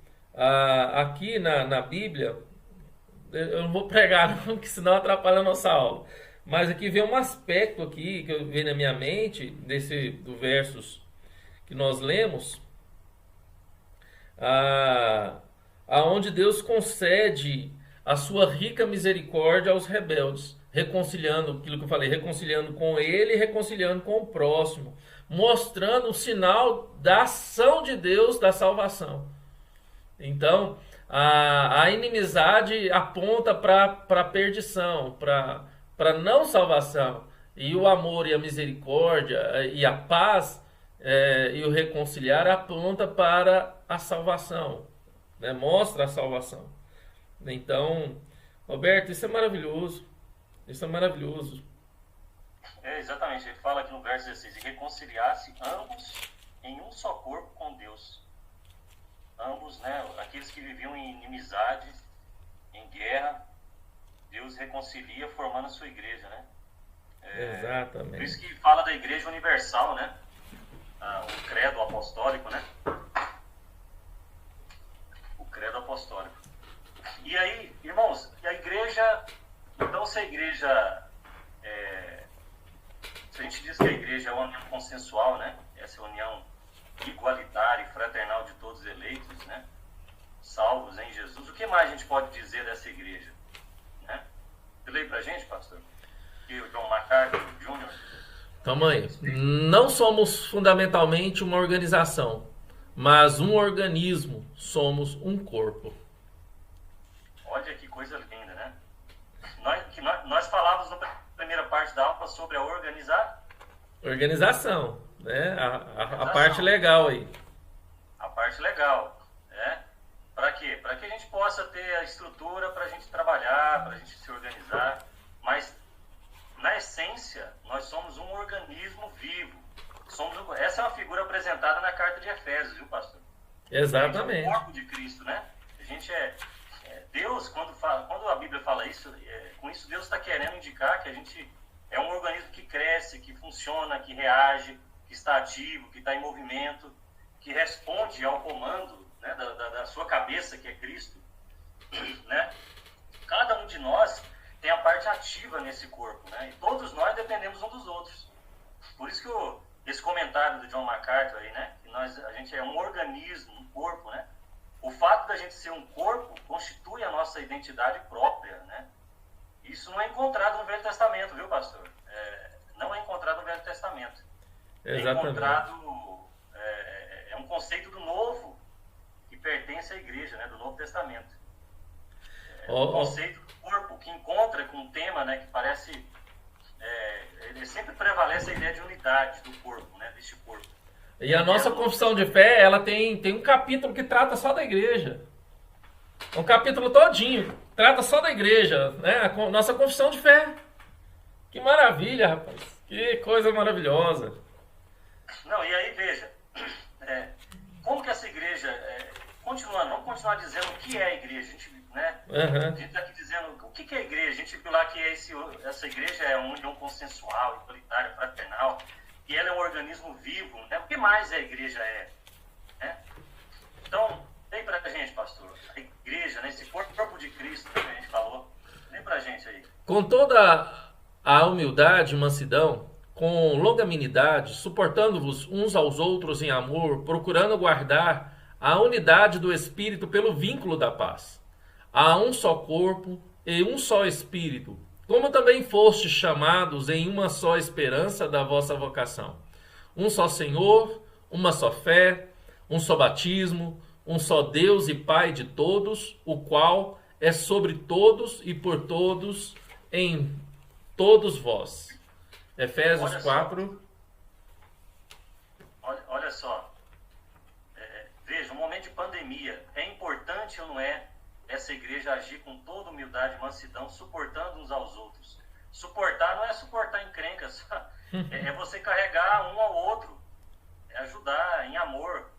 aqui na Bíblia, eu não vou pregar não, porque senão atrapalha a nossa aula, mas aqui vem um aspecto aqui que veio na minha mente, do versos que nós lemos, aonde Deus concede a sua rica misericórdia aos rebeldes, reconciliando, aquilo que eu falei, reconciliando com ele e reconciliando com o próximo, mostrando o sinal da ação de Deus da salvação. Então, a inimizade aponta para a perdição, para não salvação, e o amor e a misericórdia e a paz e o reconciliar aponta para a salvação, né? Mostra a salvação. Então, Roberto, isso é maravilhoso. Isso é maravilhoso. Exatamente, ele fala aqui no verso 16: e reconciliar-se ambos em um só corpo com Deus. Ambos, né, aqueles que viviam em inimizade, em guerra, Deus reconcilia formando a sua igreja, né? Exatamente. Por isso que fala da igreja universal, né? O credo apostólico, né? O credo apostólico. E aí, irmãos, a igreja... Então, se a igreja... se a gente diz que a igreja é uma união consensual, né? Essa união igualitária e fraternal de todos eleitos, né? Salvos em Jesus. O que mais a gente pode dizer dessa igreja? Né? Você lê pra gente, pastor? E o John MacArthur Jr. Tamanho. Não somos fundamentalmente uma organização, mas um organismo. Somos um corpo. Olha que coisa linda, né? Nós falávamos na primeira parte da aula sobre a organização, né? A parte legal aí. A parte legal, né? Para quê? Para que a gente possa ter a estrutura para a gente trabalhar, para a gente se organizar, mas na essência nós somos um organismo vivo, essa é uma figura apresentada na carta de Efésios, viu, pastor? Exatamente. É o corpo de Cristo, né? A gente Deus, quando a Bíblia fala isso, com isso Deus está querendo indicar que a gente é um organismo que cresce, que funciona, que reage, que está ativo, que está em movimento, que responde ao comando, né, da sua cabeça, que é Cristo, né? Cada um de nós tem a parte ativa nesse corpo, né? E todos nós dependemos um dos outros. Por isso que esse comentário do John MacArthur aí, né? Que a gente é um organismo, um corpo, né? O fato da gente ser um corpo constitui a nossa identidade própria, né? Isso não é encontrado no Velho Testamento, viu, pastor? Não é encontrado no Velho Testamento. Exatamente. É encontrado, é um conceito do Novo, que pertence à igreja, né? Do Novo Testamento. O conceito do corpo, que encontra com um tema, né? Que parece... ele sempre prevalece a ideia de unidade do corpo, né? Deste corpo. E a nossa confissão de fé, ela tem um capítulo que trata só da igreja. Um capítulo todinho, trata só da igreja, né? A nossa confissão de fé. Que maravilha, rapaz. Que coisa maravilhosa. Não, e aí, veja, como que essa igreja, vamos continuar dizendo o que é a igreja. A gente, né? Uhum. A gente está aqui dizendo o que é a igreja. A gente viu lá que essa igreja é uma união consensual, igualitária, fraternal, e ela é um organismo vivo, né? O que mais a igreja é? Né? Então, vem pra gente, pastor, a igreja, né? Esse corpo de Cristo que a gente falou, vem pra gente aí. Com toda a humildade e mansidão, com longanimidade, suportando-vos uns aos outros em amor, procurando guardar a unidade do Espírito pelo vínculo da paz. Há um só corpo e um só Espírito, como também fostes chamados em uma só esperança da vossa vocação. Um só Senhor, uma só fé, um só batismo, um só Deus e Pai de todos, o qual é sobre todos e por todos em todos vós. Efésios 4. Olha só. Veja, um momento de pandemia. É importante ou não é essa igreja agir com toda humildade e mansidão, suportando uns aos outros? Suportar não é suportar encrencas. É você carregar um ao outro. É ajudar em amor,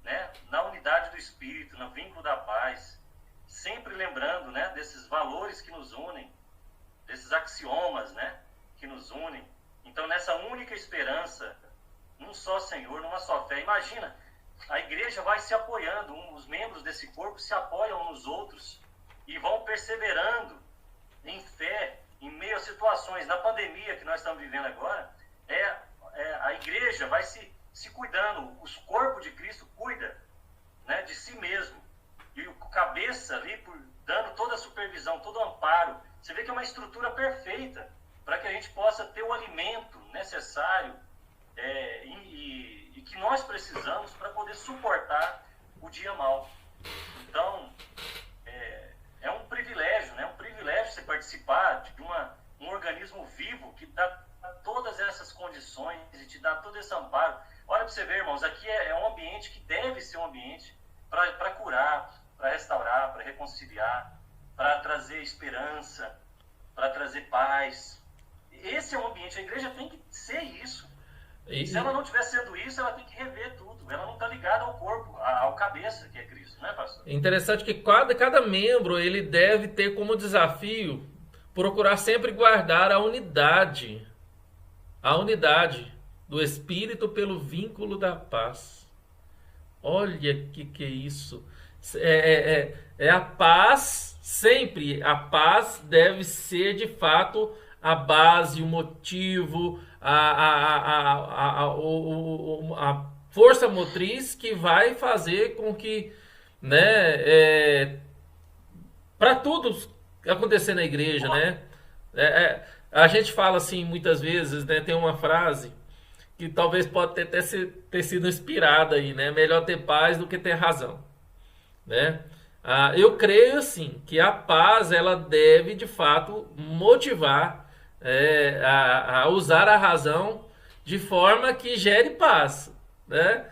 né? Na unidade do Espírito, no vínculo da paz. Sempre lembrando, né, desses valores que nos unem, desses axiomas, né, que nos unem. Então, nessa única esperança, num só Senhor, numa só fé. Imagina, a igreja vai se apoiando, os membros desse corpo se apoiam uns nos outros e vão perseverando em fé, em meio a situações. Na pandemia que nós estamos vivendo agora, a igreja vai se cuidando, os corpos de Cristo cuida, né, de si mesmo. E o cabeça ali, dando toda a supervisão, todo o amparo. Você vê que é uma estrutura perfeita para que a gente possa ter o alimento necessário e que nós precisamos para poder suportar o dia mau. Então, é um privilégio, né? Um privilégio você participar de um organismo vivo que dá todas essas condições e te dá todo esse amparo. Olha para você ver, irmãos, aqui é um ambiente que deve ser um ambiente para curar, para restaurar, para reconciliar, para trazer esperança, para trazer paz. Esse é o ambiente, a igreja tem que ser isso. Se ela não estiver sendo isso, ela tem que rever tudo. Ela não está ligada ao corpo, ao cabeça, que é Cristo, né, pastor? É interessante que cada membro ele deve ter como desafio procurar sempre guardar a unidade do Espírito pelo vínculo da paz. Olha que é isso. É a paz, sempre. A paz deve ser de fato a base, o motivo, a força motriz que vai fazer com que, né, para tudo acontecer na igreja, né? A gente fala assim muitas vezes, né? Tem uma frase que talvez pode ter sido inspirada aí, né? Melhor ter paz do que ter razão, né? Eu creio assim que a paz ela deve de fato motivar a usar a razão de forma que gere paz, né?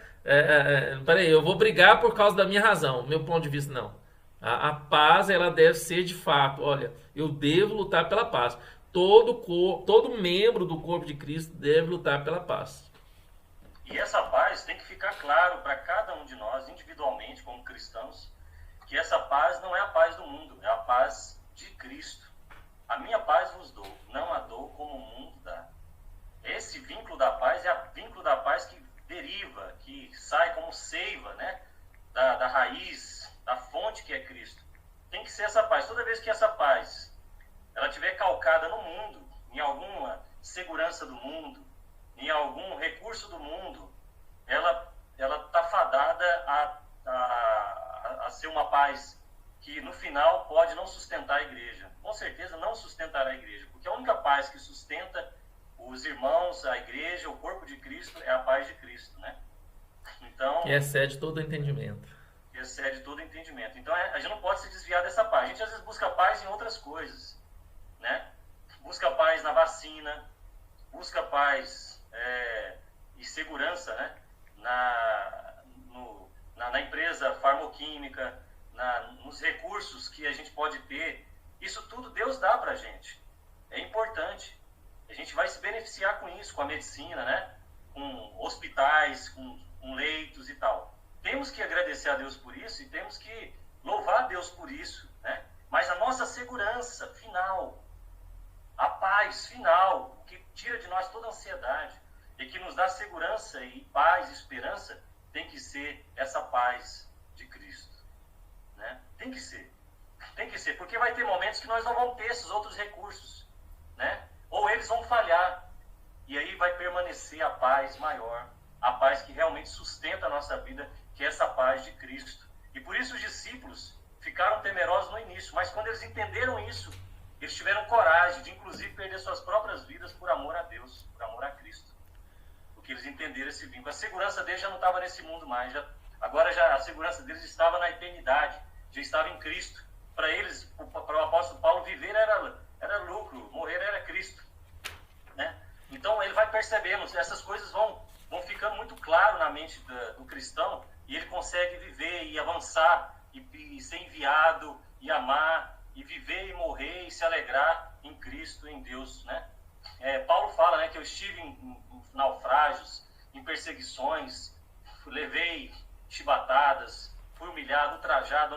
Peraí, eu vou brigar por causa da minha razão, meu ponto de vista não. A paz ela deve ser de fato, olha, eu devo lutar pela paz. Todo membro do corpo de Cristo deve lutar pela paz. E essa paz tem que ficar claro para cada um de nós, individualmente, como cristãos, que essa paz não é a paz do mundo, é a paz de Cristo. A minha paz vos dou, não a dou como o mundo dá. Esse vínculo da paz é o vínculo da paz que deriva, que sai como seiva, né? Da raiz, da fonte que é Cristo. Tem que ser essa paz. Toda vez que essa paz ela estiver calcada no mundo, em alguma segurança do mundo, em algum recurso do mundo, ela está fadada a ser uma paz que no final pode não sustentar a igreja. Com certeza não sustentará a igreja, porque a única paz que sustenta os irmãos, a igreja, o corpo de Cristo, é a paz de Cristo, né? Então, Que excede todo entendimento. excede todo entendimento. Então, a gente não pode se desviar dessa paz. A gente às vezes busca paz em outras coisas, né? Busca paz na vacina, busca paz e segurança, né? Na empresa farmoquímica, nos recursos que a gente pode ter. Isso tudo Deus dá pra gente. É importante. A gente vai se beneficiar com isso, com a medicina, né? Com hospitais, com leitos e tal. Temos que agradecer a Deus por isso e temos que louvar a Deus por isso, né? Mas a nossa segurança final, a paz final, que tira de nós toda a ansiedade e que nos dá segurança e paz e esperança, tem que ser essa paz de Cristo, né? Tem que ser, porque vai ter momentos que nós não vamos ter esses outros recursos, né? Ou eles vão falhar, e aí vai permanecer a paz maior, a paz que realmente sustenta a nossa vida, que é essa paz de Cristo. E por isso os discípulos ficaram temerosos no início, mas quando eles entenderam isso, eles tiveram coragem de inclusive perder suas próprias vidas por amor a Deus, por amor a Cristo. Porque eles entenderam esse vínculo. A segurança deles já não estava nesse mundo mais, agora a segurança deles estava na eternidade, já estava em Cristo. Para eles, para o apóstolo Paulo, viver era lucro, morrer era Cristo, né? Então ele vai percebendo, essas coisas vão ficando muito claro na mente do cristão, e ele consegue viver e avançar, e ser enviado, e amar, e viver e morrer, e se alegrar em Cristo, em Deus, né? Paulo fala, né, que eu estive em naufrágios, em perseguições, levei chibatadas, fui humilhado, ultrajado,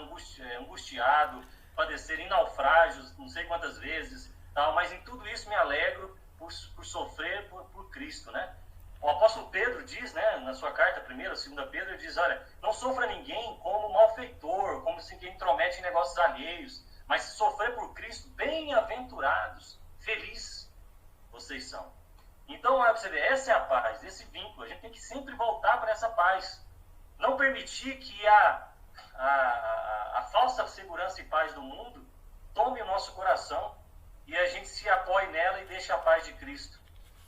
angustiado, padecer em naufrágios, não sei quantas vezes, tal, mas em tudo isso me alegro por sofrer por Cristo, né? O apóstolo Pedro diz, né, na sua carta, 1ª, 2ª Pedro, ele diz, olha, não sofra ninguém como malfeitor, como se quem intromete em negócios alheios, mas se sofrer por Cristo, bem-aventurados, felizes vocês são. Então, olha, você ver, essa é a paz, esse vínculo, a gente tem que sempre voltar para essa paz. Não permitir que a falsa segurança e paz do mundo tome o nosso coração e a gente se apoie nela e deixe a paz de Cristo,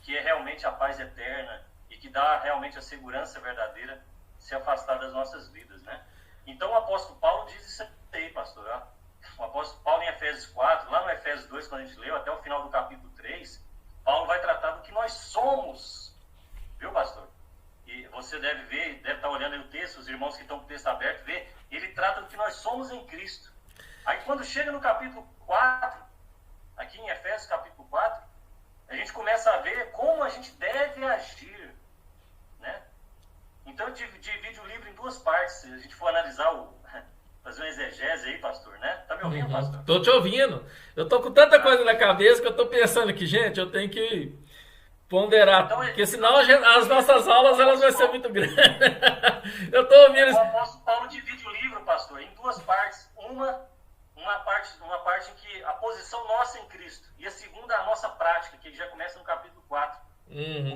que é realmente a paz eterna e que dá realmente a segurança verdadeira, se afastar das nossas vidas, né? Então o apóstolo Paulo diz isso aí, pastor. Ó. O apóstolo Paulo em Efésios 4, lá no Efésios 2, quando a gente leu, até o final do capítulo 3, Paulo vai tratar do que nós somos, viu, pastor? E você deve ver, deve estar olhando aí o texto, os irmãos que estão com o texto aberto, ele trata do que nós somos em Cristo. Aí quando chega no capítulo 4, aqui em Efésios capítulo 4, a gente começa a ver como a gente deve agir, né? Então divide o livro em duas partes, se a gente for analisar, fazer uma exegese aí, pastor, né? Tá me ouvindo, pastor? Tô te ouvindo. Eu tô com tanta coisa na cabeça que eu tô pensando aqui, gente, eu tenho que ponderar, Então, porque senão as nossas aulas elas vão ser muito grandes. Eu tô ouvindo. O apóstolo Paulo divide o livro, pastor, em duas partes. Uma parte em que a posição nossa em Cristo, e a segunda a nossa prática, que já começa no capítulo 4.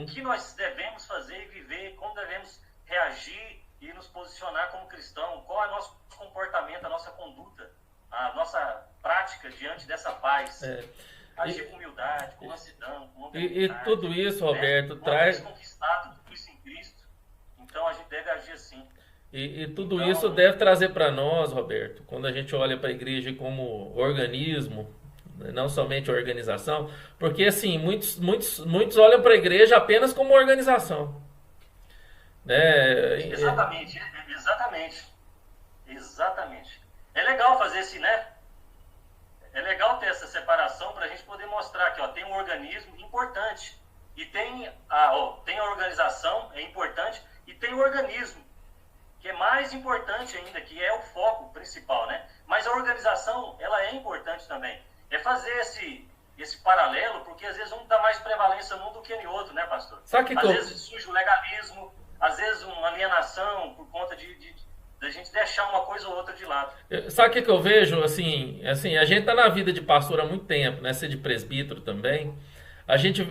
O que nós devemos fazer e viver, como devemos reagir e nos posicionar como cristão, qual é o nosso comportamento, a nossa conduta, a nossa prática diante dessa paz. Agir com humildade, com mansidão, com e tudo isso, Roberto, traz... conquistado tudo isso em Cristo, então a gente deve agir assim. E tudo isso deve trazer para nós, Roberto, quando a gente olha para a igreja como organismo, não somente organização, porque assim, muitos olham para a igreja apenas como organização. Né? Exatamente. É legal fazer esse, né? É legal ter essa separação para a gente poder mostrar que tem um organismo importante E tem tem a organização, é importante, e tem o organismo, que é mais importante ainda, que é o foco principal, né? Mas a organização, ela é importante também. É fazer esse paralelo, porque às vezes um dá mais prevalência num do que no outro, né, pastor? Às vezes surge o legalismo, às vezes uma alienação por conta da gente deixar uma coisa ou outra de lado. Sabe o que eu vejo? Assim, a gente tá na vida de pastor há muito tempo, né? Ser de presbítero também.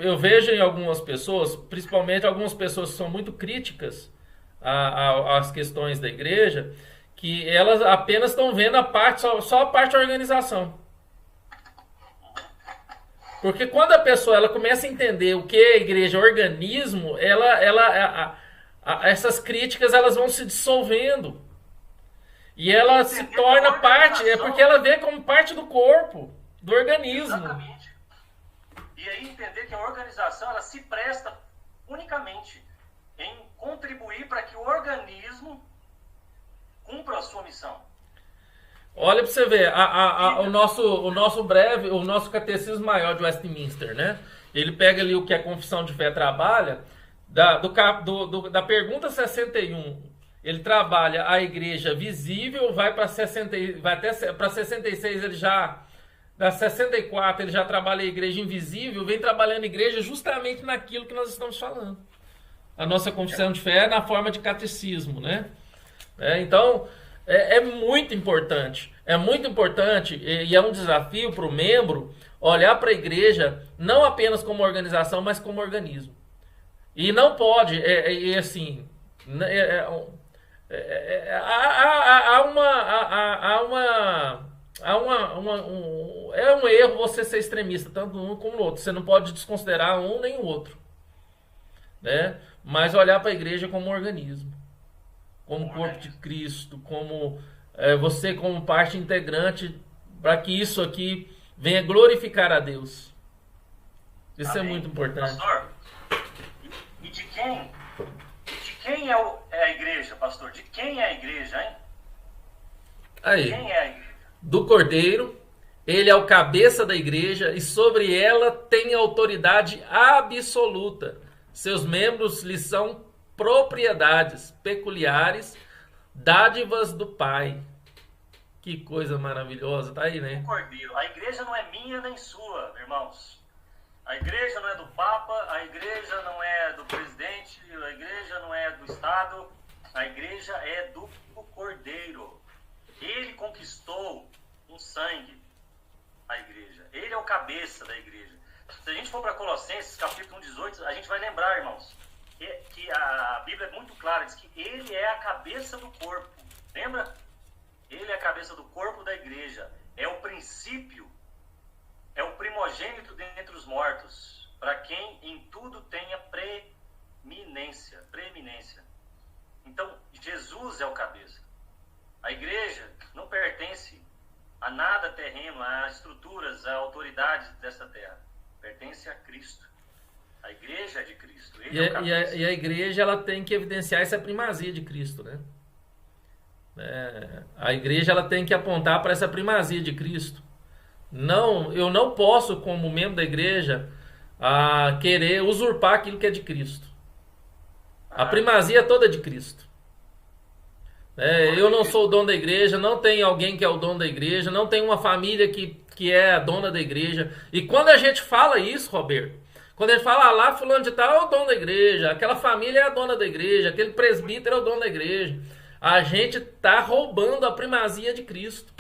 Eu vejo em algumas pessoas, principalmente algumas pessoas que são muito críticas às questões da igreja, que elas apenas estão vendo só a parte da organização. Porque quando a pessoa ela começa a entender o que é a igreja, organismo, essas críticas elas vão se dissolvendo. E ela se torna parte, porque ela vê como parte do corpo, do organismo. Exatamente. E aí entender que a organização ela se presta unicamente em contribuir para que o organismo cumpra a sua missão. Olha para você ver, o nosso catecismo maior de Westminster, né? Ele pega ali o que a Confissão de Fé trabalha, da pergunta 61, ele trabalha a igreja visível, vai até para 66, ele já, da 64, ele já trabalha a igreja invisível, vem trabalhando a igreja justamente naquilo que nós estamos falando. A nossa Confissão de Fé é na forma de catecismo, né? Então, é muito importante. É muito importante e é um desafio para o membro olhar para a igreja não apenas como organização, mas como organismo. E não pode, assim, é um erro você ser extremista, tanto um como o outro. Você não pode desconsiderar um nem o outro, né? Mas olhar para a igreja como um organismo, como corpo de Cristo, como você como parte integrante, para que isso aqui venha glorificar a Deus. Isso Amém. É muito importante. Pastor, e de quem é a igreja, pastor? De quem é a igreja, hein? Aí, quem é a igreja? Do Cordeiro, ele é o cabeça da igreja e sobre ela tem autoridade absoluta. Seus membros lhe são propriedades peculiares, dádivas do Pai. Que coisa maravilhosa, tá aí, né? O Cordeiro. A igreja não é minha nem sua, irmãos. A igreja não é do Papa, a igreja não é do presidente, a igreja não é do Estado, a igreja é do Cordeiro. Ele conquistou um sangue a igreja. Ele é o cabeça da igreja. Se a gente for para Colossenses, capítulo 1:18, a gente vai lembrar, irmãos, que a Bíblia é muito clara, diz que ele é a cabeça do corpo. Lembra? Ele é a cabeça do corpo da igreja. É o princípio, é o primogênito dentre os mortos, para quem em tudo tenha preeminência. Então, Jesus é o cabeça. A igreja não pertence a nada terreno, a estruturas, a autoridades dessa terra. Pertence a Cristo. A igreja é de Cristo. Ele é o cabeça. E a igreja ela tem que evidenciar essa primazia de Cristo, né? A igreja ela tem que apontar para essa primazia de Cristo. Não, eu não posso, como membro da igreja, querer usurpar aquilo que é de Cristo. A primazia toda é de Cristo. Eu não sou o dono da igreja, não tem alguém que é o dono da igreja, não tem uma família que é a dona da igreja. E quando a gente fala isso, Roberto, quando a gente fala lá, fulano de tal é o dono da igreja, aquela família é a dona da igreja, aquele presbítero é o dono da igreja, a gente está roubando a primazia de Cristo.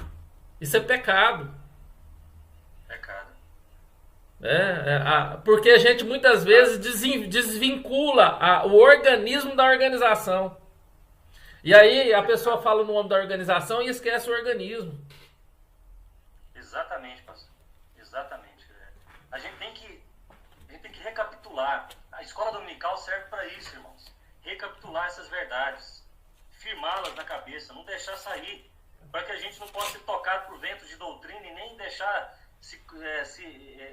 Isso é pecado. Pecado. Porque a gente muitas vezes desvincula o organismo da organização. E aí a pessoa fala no nome da organização e esquece o organismo. Exatamente, pastor. Exatamente. A gente tem que recapitular. A escola dominical serve para isso, irmãos. Recapitular essas verdades. Firmá-las na cabeça. Não deixar sair. Para que a gente não possa ser tocado por ventos de doutrina e nem deixar se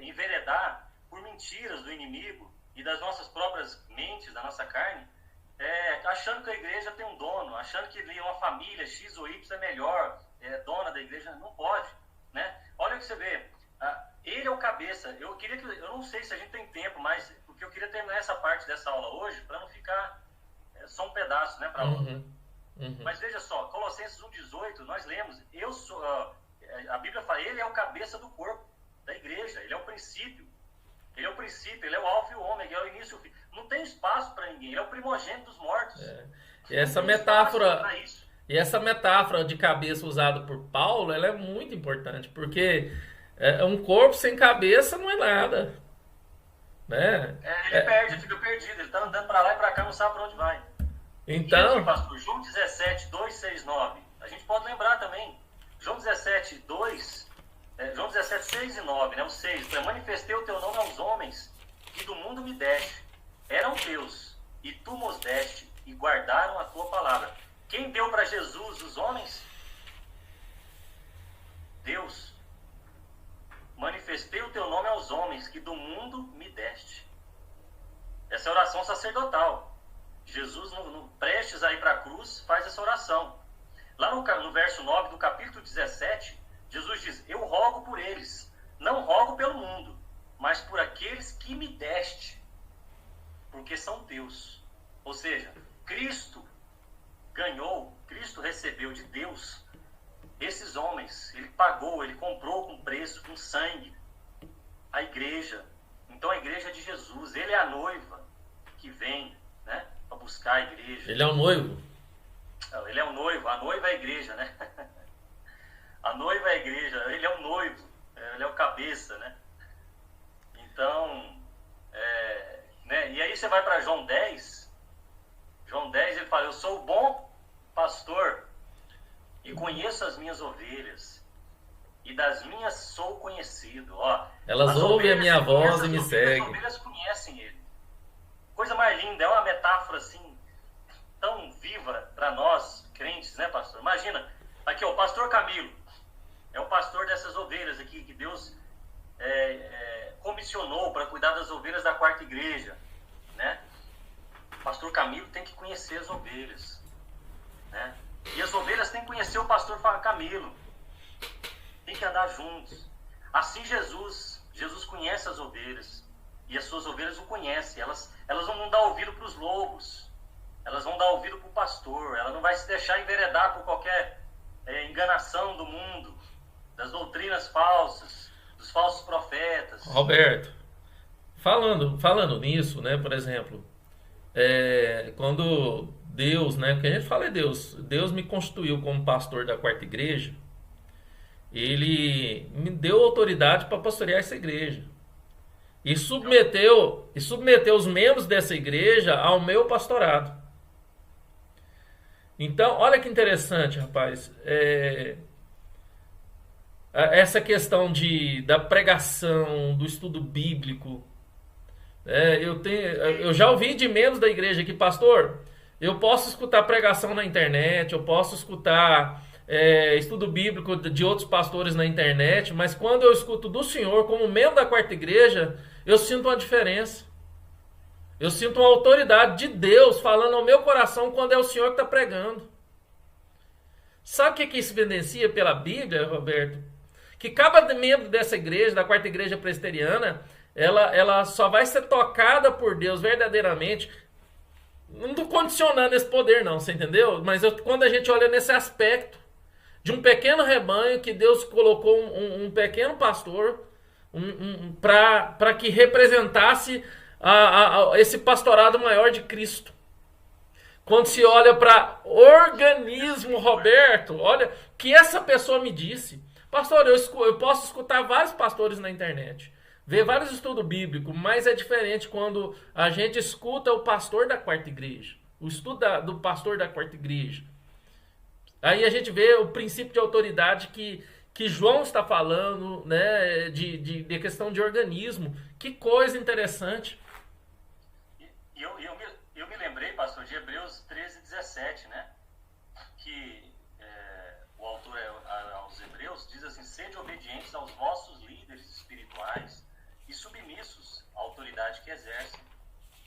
enveredar por mentiras do inimigo e das nossas próprias mentes, da nossa carne. Achando que a igreja tem um dono, achando que uma família X ou Y é melhor, é dona da igreja, não pode, né? Olha o que você vê, ele é o cabeça. Eu não sei se a gente tem tempo, mas porque eu queria terminar essa parte dessa aula hoje para não ficar só um pedaço, né, para a aula. Mas veja só, Colossenses 1,18, nós lemos, a Bíblia fala, ele é o cabeça do corpo, da igreja, ele é o princípio, ele é o alfa e o ômega, ele é o início e o fim. Não tem espaço para ninguém, ele é o primogênito dos mortos. E essa metáfora de cabeça usada por Paulo, ela é muito importante, porque um corpo sem cabeça não é nada, né? Ele fica perdido, ele está andando para lá e para cá, não sabe para onde vai. Então, e aqui, pastor, João 17, 2, 6, 9, a gente pode lembrar também, João 17, 6 e 9, né? O 6, eu manifestei o teu nome aos homens que do mundo me deste, eram teus, e tu nos deste, e guardaram a tua palavra. Quem deu para Jesus os homens? Deus. Manifestei o teu nome aos homens que do mundo me deste. Essa é a oração sacerdotal. Jesus, prestes a ir para a cruz, faz essa oração. Lá no verso 9 do capítulo 17, Jesus diz, eu rogo por eles, não rogo pelo mundo, mas por aqueles que me deste, porque são teus. Ou seja, Cristo recebeu de Deus esses homens, ele pagou, ele comprou com preço, com sangue, a igreja. Então a igreja é de Jesus, ele é a noiva que vem, né, para buscar a igreja. Ele é o noivo. Ele é o noivo, a noiva é a igreja, né? A noiva é a igreja, ele é o noivo, ele é o cabeça, né? Então, né? E aí você vai para João 10, ele fala, eu sou o bom pastor e conheço as minhas ovelhas, e das minhas sou conhecido. Ó, elas ouvem a minha voz e me seguem. As ovelhas conhecem ele. Coisa mais linda, é uma metáfora assim, tão viva para nós, crentes, né, pastor? Imagina, aqui ó, o pastor Camilo, é o pastor dessas ovelhas aqui, que Deus comissionou para cuidar das ovelhas da quarta igreja, né? O pastor Camilo tem que conhecer as ovelhas, né? E as ovelhas têm que conhecer o pastor Camilo, tem que andar juntos. Assim Jesus conhece as ovelhas, e as suas ovelhas o conhecem. Elas não vão dar ouvido para os lobos, elas vão dar ouvido para o pastor. Ela não vai se deixar enveredar por qualquer enganação do mundo, das doutrinas falsas, dos falsos profetas. Roberto, falando nisso, né, por exemplo, quando Deus, né, porque a gente fala Deus me constituiu como pastor da quarta igreja, ele me deu autoridade para pastorear essa igreja. E submeteu os membros dessa igreja ao meu pastorado. Então, olha que interessante, rapaz. Essa questão da pregação, do estudo bíblico. Eu já ouvi de membros da igreja aqui, pastor, eu posso escutar pregação na internet, eu posso escutar estudo bíblico de outros pastores na internet, mas quando eu escuto do senhor como membro da quarta igreja, eu sinto uma diferença. Eu sinto uma autoridade de Deus falando ao meu coração quando é o senhor que está pregando. Sabe o que isso evidencia pela Bíblia, Roberto? Que cada membro dessa igreja, da quarta igreja presbiteriana, ela só vai ser tocada por Deus verdadeiramente. Não estou condicionando esse poder não, você entendeu? Mas quando a gente olha nesse aspecto de um pequeno rebanho que Deus colocou um pequeno pastor para que representasse esse pastorado maior de Cristo. Quando se olha para organismo, Roberto, olha que essa pessoa me disse. Pastor, eu posso escutar vários pastores na internet, ver vários estudos bíblicos, mas é diferente quando a gente escuta o pastor da quarta igreja, o estudo do pastor da quarta igreja. Aí a gente vê o princípio de autoridade que João está falando, né, de questão de organismo. Que coisa interessante. E eu me lembrei, pastor, de Hebreus 13:17, né? Que o autor aos Hebreus diz assim: sede obedientes aos vossos líderes espirituais e submissos à autoridade que exercem,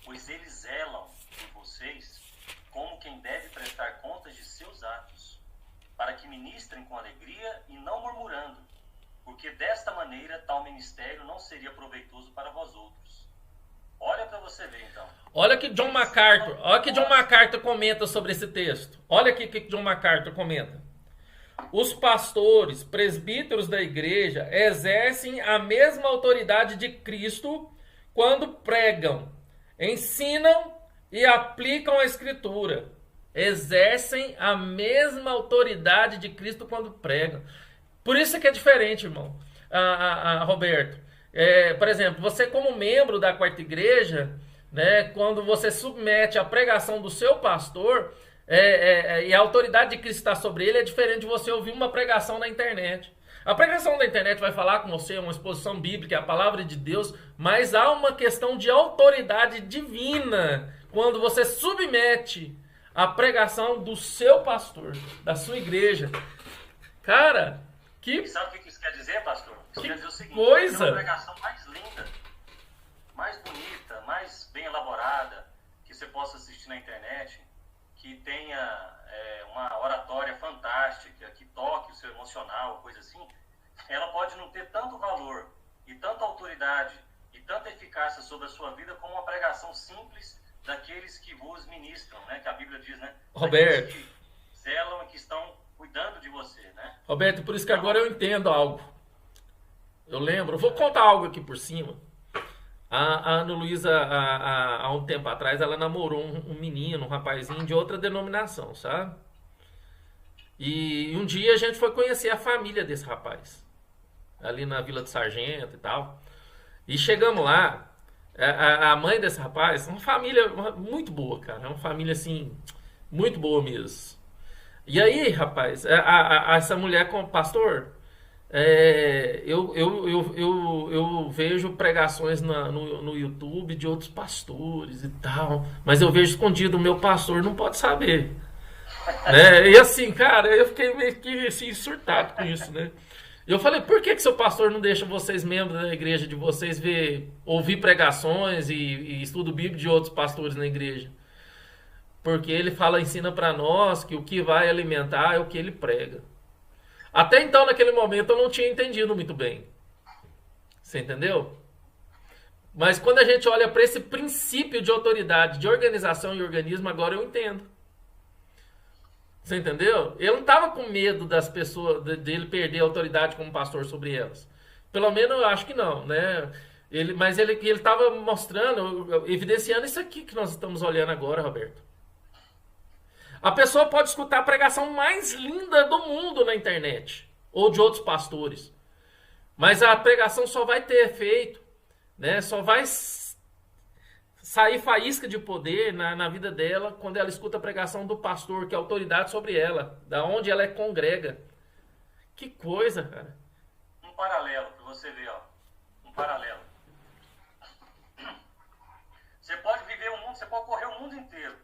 pois eles zelam por vocês como quem deve prestar contas de seus atos, para que ministrem com alegria e não murmurando, porque desta maneira tal ministério não seria proveitoso para vós outros. Olha para você ver, então. Olha que John MacArthur, olha que John MacArthur comenta sobre esse texto. Olha aqui o que John MacArthur comenta. Os pastores, presbíteros da igreja exercem a mesma autoridade de Cristo quando pregam, ensinam e aplicam a Escritura. Exercem a mesma autoridade de Cristo quando pregam. Por isso que é diferente, irmão. Roberto. Por exemplo, você como membro da Quarta Igreja, né, quando você submete a pregação do seu pastor, e a autoridade de Cristo está sobre ele, é diferente de você ouvir uma pregação na internet. A pregação da internet vai falar com você, uma exposição bíblica, é a palavra de Deus, mas há uma questão de autoridade divina quando você submete a pregação do seu pastor, da sua igreja. Cara, E sabe o que isso quer dizer, pastor? Isso quer dizer o seguinte: coisa! É uma pregação mais linda, mais bonita, mais bem elaborada, que você possa assistir na internet, que tenha uma oratória fantástica, que toque o seu emocional, coisa assim, ela pode não ter tanto valor e tanta autoridade e tanta eficácia sobre a sua vida como uma pregação simples daqueles que vos ministram, né? Que a Bíblia diz, né? Roberto, daqueles que zelam e que estão cuidando de você, né? Roberto, por isso que agora eu entendo algo. Eu lembro, vou contar algo aqui por cima. A Ana Luísa, há um tempo atrás, ela namorou um menino, um rapazinho de outra denominação, sabe? E um dia a gente foi conhecer a família desse rapaz, ali na Vila do Sargento e tal. E chegamos lá, a mãe desse rapaz, uma família muito boa, cara, uma família assim, muito boa mesmo. E aí, rapaz, essa mulher com pastor, eu vejo pregações no YouTube de outros pastores e tal, mas eu vejo escondido, o meu pastor não pode saber. Né? E assim, cara, eu fiquei meio que assim, surtado com isso, né? Eu falei, por que seu pastor não deixa vocês, membros da igreja de vocês, ouvir pregações e estudo bíblico de outros pastores na igreja? Porque ele ensina para nós que o que vai alimentar é o que ele prega. Até então, naquele momento, eu não tinha entendido muito bem. Você entendeu? Mas quando a gente olha para esse princípio de autoridade, de organização e organismo, agora eu entendo. Você entendeu? Ele não estava com medo das pessoas, dele perder a autoridade como pastor sobre elas. Pelo menos eu acho que não, né? Mas ele estava mostrando, evidenciando isso aqui que nós estamos olhando agora, Roberto. A pessoa pode escutar a pregação mais linda do mundo na internet, ou de outros pastores. Mas a pregação só vai ter efeito, né? Só vai sair faísca de poder na vida dela quando ela escuta a pregação do pastor, que é autoridade sobre ela, da onde ela congrega. Que coisa, cara. Um paralelo para você ver, ó. Um paralelo. Você pode viver o mundo, você pode correr o mundo inteiro.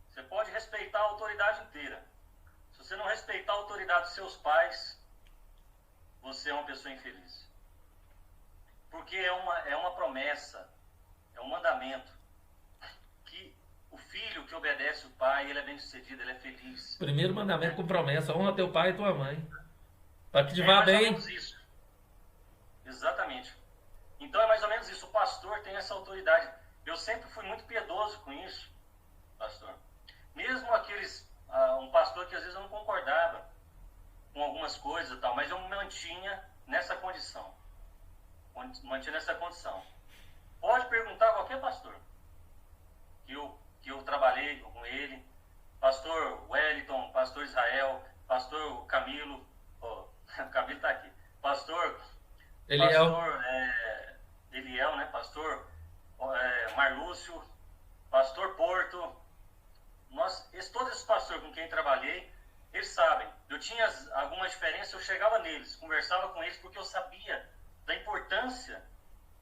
Você pode respeitar a autoridade inteira. Se você não respeitar a autoridade dos seus pais, você é uma pessoa infeliz. Porque é uma promessa, é um mandamento, que o filho que obedece o pai, ele é bem-sucedido, ele é feliz. Primeiro mandamento com promessa, honra teu pai e tua mãe. Para que te vá bem. É mais ou menos isso. Exatamente. Então é mais ou menos isso. O pastor tem essa autoridade. Eu sempre fui muito piedoso com isso, pastor. Mesmo um pastor que às vezes eu não concordava com algumas coisas e tal, mas eu me mantinha nessa condição. Pode perguntar a qualquer pastor que eu trabalhei com ele, pastor Wellington, pastor Israel, pastor Camilo, o Camilo está aqui, pastor Eliel, né? Pastor Marlúcio, pastor Porto. Todos esses pastores com quem trabalhei, eles sabem. Eu tinha alguma diferença, eu chegava neles, conversava com eles, porque eu sabia da importância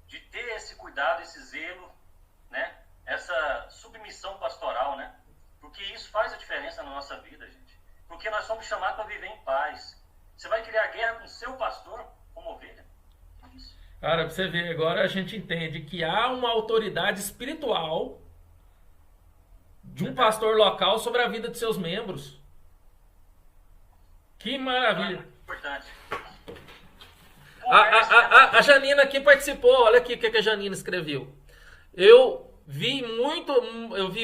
de ter esse cuidado, esse zelo, né? Essa submissão pastoral, né? Porque isso faz a diferença na nossa vida, gente. Porque nós somos chamados para viver em paz. Você vai criar guerra com seu pastor como ovelha? Isso. Cara, pra você ver, agora a gente entende que há uma autoridade espiritual de um pastor local sobre a vida de seus membros. Que maravilha. Importante. A Janina aqui participou. Olha aqui o que a Janina escreveu. eu vi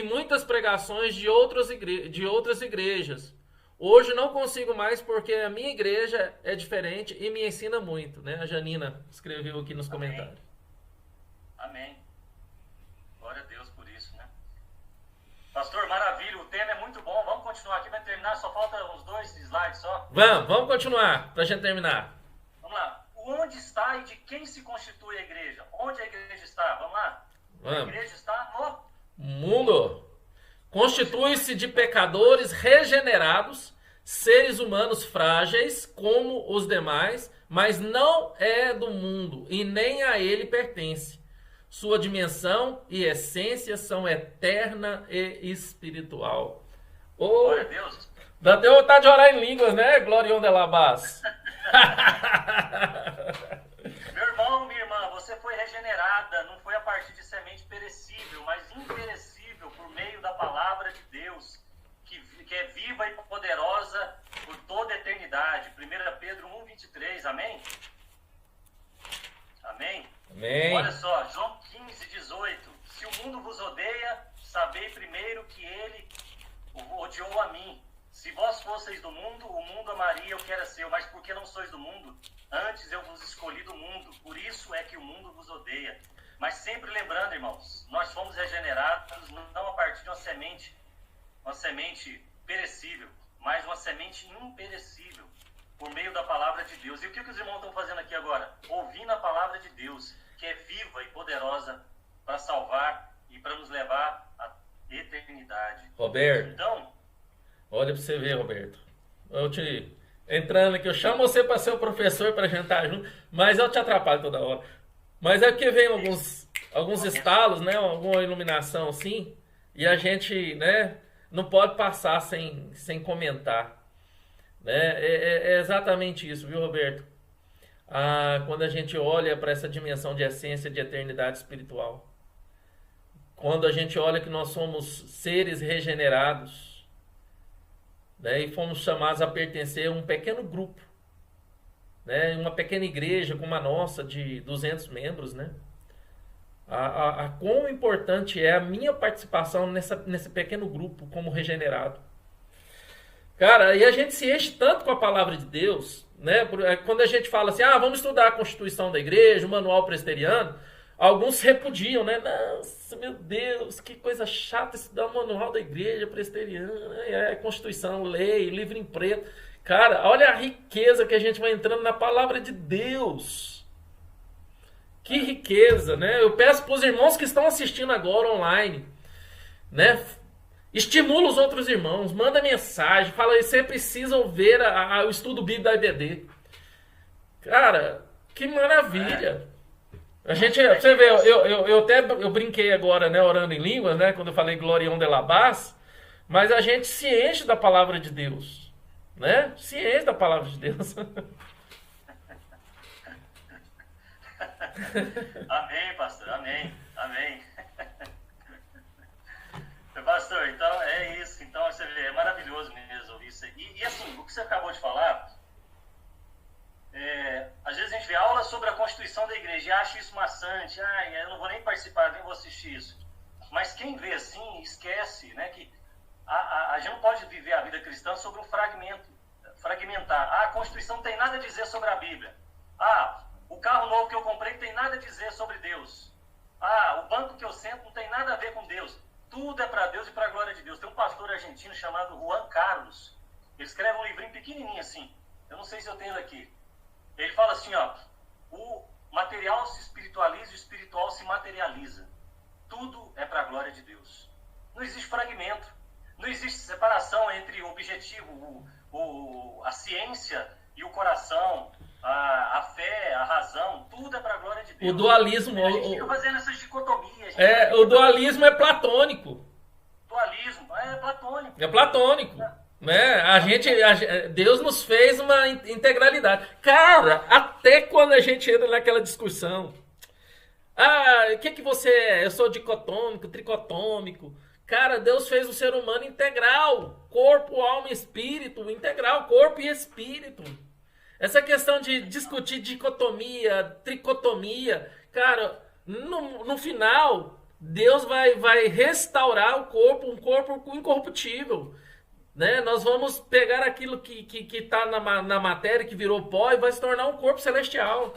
muitas pregações de de outras igrejas. Hoje não consigo mais porque a minha igreja é diferente e me ensina muito, né? A Janina escreveu aqui nos comentários. Amém. Glória a Deus por isso, né? Pastor, maravilha, o tema é muito bom. Vamos continuar aqui, vai terminar, só falta uns 2 slides só. Vamos continuar, pra gente terminar. Vamos lá. Onde está e de quem se constitui a igreja? Onde a igreja está? Vamos lá. Vamos. A igreja está no mundo. Constitui-se de pecadores regenerados, seres humanos frágeis como os demais, mas não é do mundo e nem a ele pertence. Sua dimensão e essência são eterna e espiritual. Glória a Deus. Dá até vontade de orar em línguas, né? Glorion de Labás. Meu irmão, minha irmã, você foi regenerada, não foi a partir de semente perecível, mas imperecível por meio da palavra de Deus, que é viva e poderosa por toda a eternidade. 1 Pedro 1:23, amém? Amém? Amém. Olha só, João 15:18. Se o mundo vos odeia, sabei primeiro que ele odiou a mim. Se vós fosseis do mundo, o mundo amaria o que era seu, mas porque não sois do mundo, antes eu vos escolhi do mundo, por isso é que o mundo vos odeia. Mas sempre lembrando, irmãos, nós fomos regenerados não a partir de uma semente perecível, mas uma semente imperecível, por meio da palavra de Deus. E o que os irmãos estão fazendo aqui agora? Ouvindo a palavra de Deus, que é viva e poderosa para salvar e para nos levar à eternidade. Roberto. Então, olha para você ver, Roberto. Entrando aqui, eu chamo você para ser o professor para jantar junto, mas eu te atrapalho toda hora. Mas é porque vem alguns estalos, né? Alguma iluminação assim, e a gente, né, não pode passar sem comentar. Né? É exatamente isso, viu, Roberto? Quando a gente olha para essa dimensão de essência, de eternidade espiritual. Quando a gente olha que nós somos seres regenerados, né, e fomos chamados a pertencer a um pequeno grupo, né, uma pequena igreja como a nossa, de 200 membros, né? Quão importante é a minha participação nesse pequeno grupo como regenerado. Cara, e a gente se enche tanto com a palavra de Deus, né? Quando a gente fala assim, vamos estudar a Constituição da Igreja, o Manual Presbiteriano, alguns repudiam, né? Nossa, meu Deus, que coisa chata estudar o Manual da Igreja Presbiteriana, Constituição, lei, livro em preto. Cara, olha a riqueza que a gente vai entrando na palavra de Deus. Que riqueza, né? Eu peço para os irmãos que estão assistindo agora online, né? Estimula os outros irmãos, manda mensagem, fala aí, você precisa ver o estudo bíblico da IBD. Cara, que maravilha. Você vê, eu brinquei agora, né, orando em línguas, né, quando eu falei Glorion de Labás, mas a gente se enche da palavra de Deus, né? Se enche da palavra de Deus. Amém, pastor, amém. Pastor, então é isso. Então você vê, é maravilhoso mesmo ouvir isso aí. E assim, o que você acabou de falar, às vezes a gente vê aula sobre a Constituição da Igreja e acha isso maçante. Eu não vou nem participar, nem vou assistir isso. Mas quem vê assim, esquece, né, que a gente não pode viver a vida cristã sobre um fragmentar. A Constituição não tem nada a dizer sobre a Bíblia. O carro novo que eu comprei não tem nada a dizer sobre Deus. O banco que eu sento não tem nada a ver com Deus. Tudo é para Deus e para a glória de Deus. Tem um pastor argentino chamado Juan Carlos. Ele escreve um livrinho pequenininho assim. Eu não sei se eu tenho aqui. Ele fala assim, o material se espiritualiza e o espiritual se materializa. Tudo é para a glória de Deus. Não existe fragmento. Não existe separação entre o objetivo, a ciência e o coração, a fé, a razão. Tudo é para a glória de Deus. O dualismo... A gente fica fazendo essas dicotomias. O dualismo é platônico. Dualismo é platônico. É platônico. Né? Deus nos fez uma integralidade. Cara, até quando a gente entra naquela discussão. O que você é? Eu sou dicotômico, tricotômico. Cara, Deus fez o ser humano integral. Corpo, alma e espírito. Integral, corpo e espírito. Essa questão de discutir dicotomia, tricotomia. Cara, no final, Deus vai restaurar o corpo, um corpo incorruptível. Né? Nós vamos pegar aquilo que está na matéria, que virou pó, e vai se tornar um corpo celestial.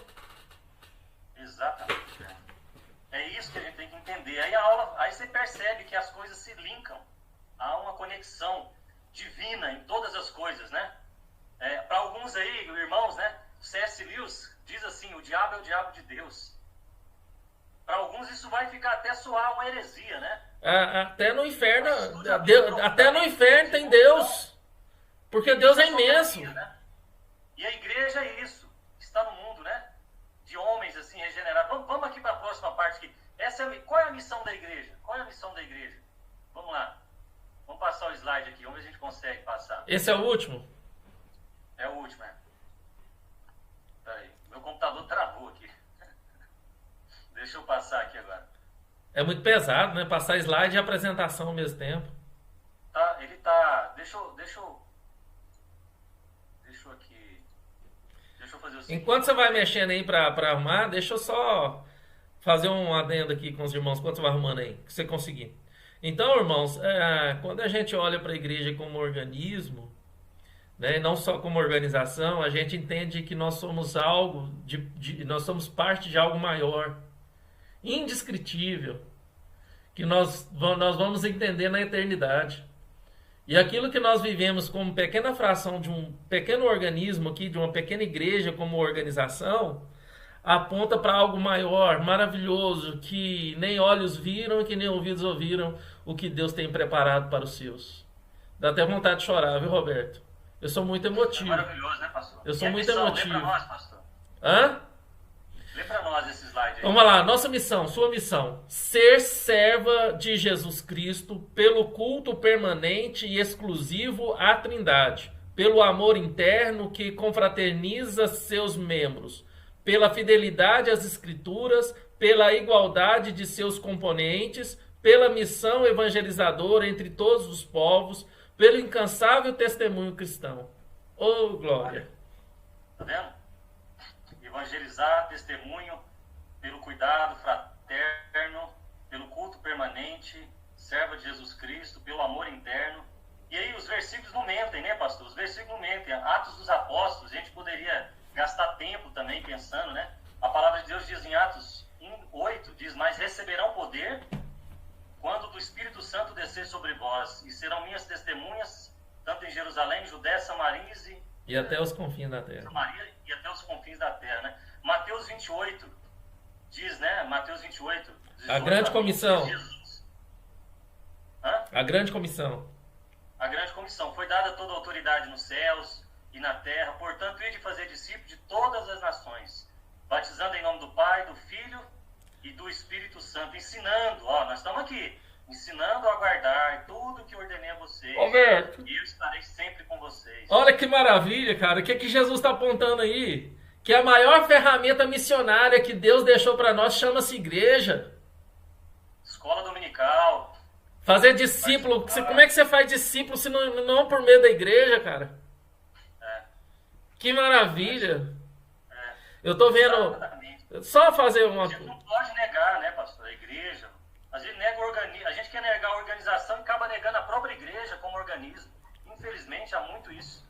Exatamente. É isso que a gente tem que entender. Aí você percebe que as coisas se linkam. Há uma conexão divina em todas as coisas, né? Para alguns aí, irmãos, né? C.S. Lewis diz assim, o diabo é o diabo de Deus. Para alguns isso vai ficar até soar uma heresia, né? Até no inferno, até no inferno tem Deus. Porque Deus é imenso. Né? E a igreja é isso. Está no mundo, né? De homens assim regenerados. Vamos aqui para a próxima parte aqui. Qual é a missão da igreja? Qual é a missão da igreja? Vamos lá. Vamos passar o slide aqui. Vamos ver se a gente consegue passar. Esse é o último? É o último, Peraí. Meu computador travou aqui. Deixa eu passar aqui agora. É muito pesado, né? Passar slide e apresentação ao mesmo tempo. Ele tá... Deixa eu aqui... Deixa eu fazer o seguinte. Enquanto você vai mexendo aí pra arrumar, deixa eu só fazer um adendo aqui com os irmãos. Enquanto você vai arrumando aí, que você conseguir. Então, irmãos, quando a gente olha para a igreja como organismo, né, não só como organização, a gente entende que nós somos nós somos parte de algo maior, indescritível, que nós vamos entender na eternidade. E aquilo que nós vivemos como pequena fração de um pequeno organismo aqui, de uma pequena igreja como organização, aponta para algo maior, maravilhoso, que nem olhos viram e que nem ouvidos ouviram o que Deus tem preparado para os seus. Dá até vontade de chorar, viu, Roberto? Eu sou muito emotivo. É maravilhoso, né, pastor? Eu sou muito emotivo. Lê para nós, pastor. Hã? Lê para nós esse slide aí. Vamos lá, nossa missão, sua missão. Ser serva de Jesus Cristo pelo culto permanente e exclusivo à Trindade, pelo amor interno que confraterniza seus membros, pela fidelidade às Escrituras, pela igualdade de seus componentes, pela missão evangelizadora entre todos os povos, pelo incansável testemunho cristão. Oh, glória! Tá vendo? Evangelizar, testemunho, pelo cuidado fraterno, pelo culto permanente, serva de Jesus Cristo, pelo amor interno. E aí os versículos não mentem, né, pastor? Os versículos não mentem. Atos dos Apóstolos, a gente poderia gastar tempo também pensando, né? A palavra de Deus diz em Atos 8, diz, mas receberão poder quando do Espírito Santo descer sobre vós, e serão minhas testemunhas, tanto em Jerusalém, Judéia, Samaria e até os confins da terra. Samaria e até os confins da terra, né? Mateus 28 diz, né? Mateus 28. A grande comissão. Jesus. A grande comissão. A grande comissão. Foi dada toda a autoridade nos céus e na terra. Portanto, ide fazer discípulos de todas as nações, batizando em nome do Pai, do Filho e do Espírito Santo, ensinando, nós estamos aqui, ensinando a guardar tudo que ordenei a vocês. Roberto, e eu estarei sempre com vocês. Olha que maravilha, cara. O que Jesus está apontando aí? Que a maior ferramenta missionária que Deus deixou para nós chama-se igreja. Escola dominical. Fazer discípulo. Como é que você faz discípulo se não por meio da igreja, cara? Que maravilha. Eu tô vendo... Exatamente. Só fazer uma... A gente não pode negar, né, pastor, a igreja. A gente quer negar a organização e acaba negando a própria igreja como organismo. Infelizmente, há muito isso.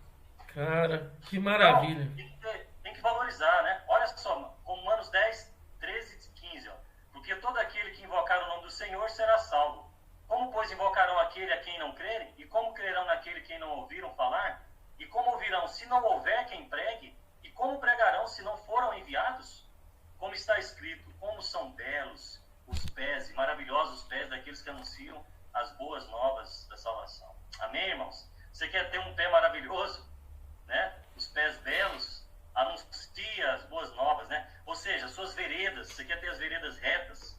Cara, que maravilha. Então, tem que valorizar, né? Olha só, Romanos 10, 13 e 15. Porque todo aquele que invocar o nome do Senhor será salvo. Como, pois, invocarão aquele a quem não crerem? E como crerão naquele quem não ouviram falar? E como ouvirão se não houver quem pregue? E como pregarão se não foram enviados? Como está escrito, como são belos os pés e maravilhosos os pés daqueles que anunciam as boas novas da salvação. Amém, irmãos? Você quer ter um pé maravilhoso, né? Os pés belos, anuncia as boas novas, né? Ou seja, suas veredas, você quer ter as veredas retas,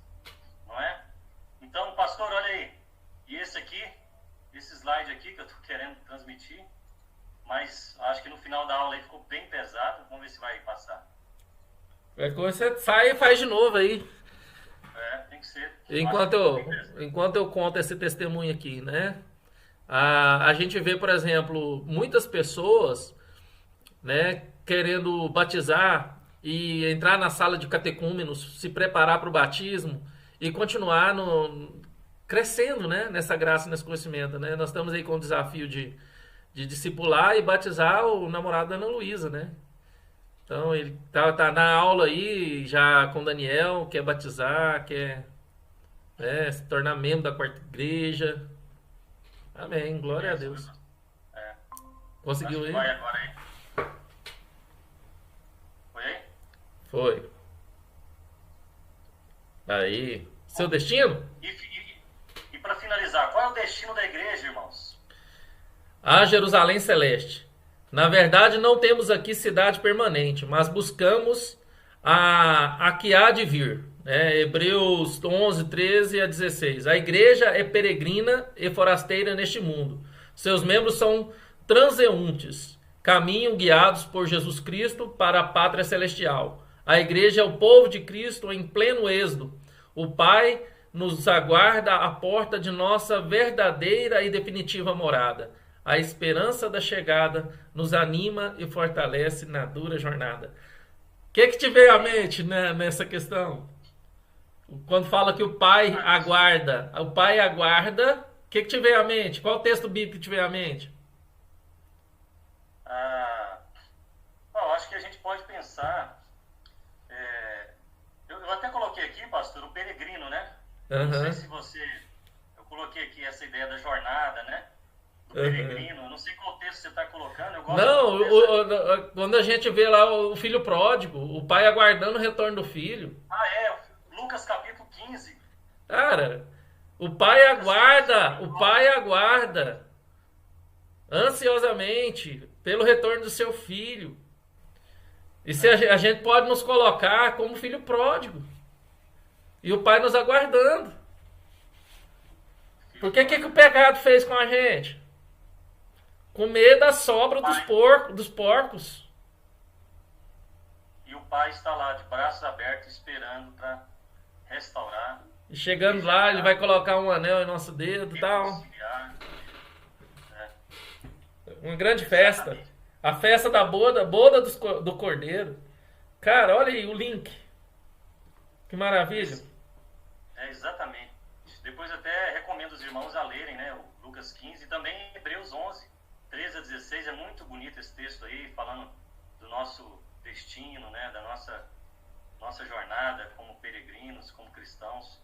não é? Então, pastor, olha aí. E esse slide aqui que eu estou querendo transmitir, mas acho que no final da aula aí ficou bem pesado. Vamos ver se vai passar. Você sai e faz de novo aí. Tem que ser. Enquanto eu conto esse testemunho aqui, né? A gente vê, por exemplo, muitas pessoas, né, querendo batizar e entrar na sala de catecúmenos, se preparar para o batismo, e continuar crescendo, né, nessa graça, nesse conhecimento, né? Nós estamos aí com o desafio de discipular e batizar o namorado da Ana Luísa, né? Então ele tá na aula aí já com o Daniel, quer batizar, quer, né, se tornar membro da quarta igreja. Amém, glória a Deus. É, Conseguiu acho que aí? vai agora aí. Foi aí? Foi. Aí, seu destino? E para finalizar, qual é o destino da igreja, irmãos? A Jerusalém Celeste. Na verdade, não temos aqui cidade permanente, mas buscamos a que há de vir. Né? Hebreus 11, 13 a 16. A igreja é peregrina e forasteira neste mundo. Seus membros são transeuntes, caminham guiados por Jesus Cristo para a pátria celestial. A igreja é o povo de Cristo em pleno êxodo. O Pai nos aguarda à porta de nossa verdadeira e definitiva morada. A esperança da chegada nos anima e fortalece na dura jornada. O que te veio à mente, né, nessa questão? Quando fala que o Pai aguarda, o que te veio à mente? Qual o texto bíblico que te veio à mente? Bom, acho que a gente pode pensar. Eu até coloquei aqui, pastor, o peregrino, né? Não sei se você. Eu coloquei aqui essa ideia da jornada, né? Do peregrino. Eu não sei qual texto você está colocando. Eu gosto quando a gente vê lá o filho pródigo, o pai aguardando o retorno do filho. Lucas capítulo 15. Cara, o pai aguarda ansiosamente pelo retorno do seu filho. E se a gente pode nos colocar como filho pródigo. E o pai nos aguardando. Por que o pecado fez com a gente? Comer da sobra dos porcos. E o pai está lá de braços abertos esperando para restaurar. E chegando lá, ele vai colocar um anel em nosso dedo e tal. Uma grande festa. A festa da boda do cordeiro. Cara, olha aí o link. Que maravilha. Exatamente. Depois até recomendo os irmãos a lerem, né? O Lucas 15 e também Hebreus 11, 13 a 16. É muito bonito esse texto aí, falando do nosso destino, né? Da nossa jornada como peregrinos, como cristãos.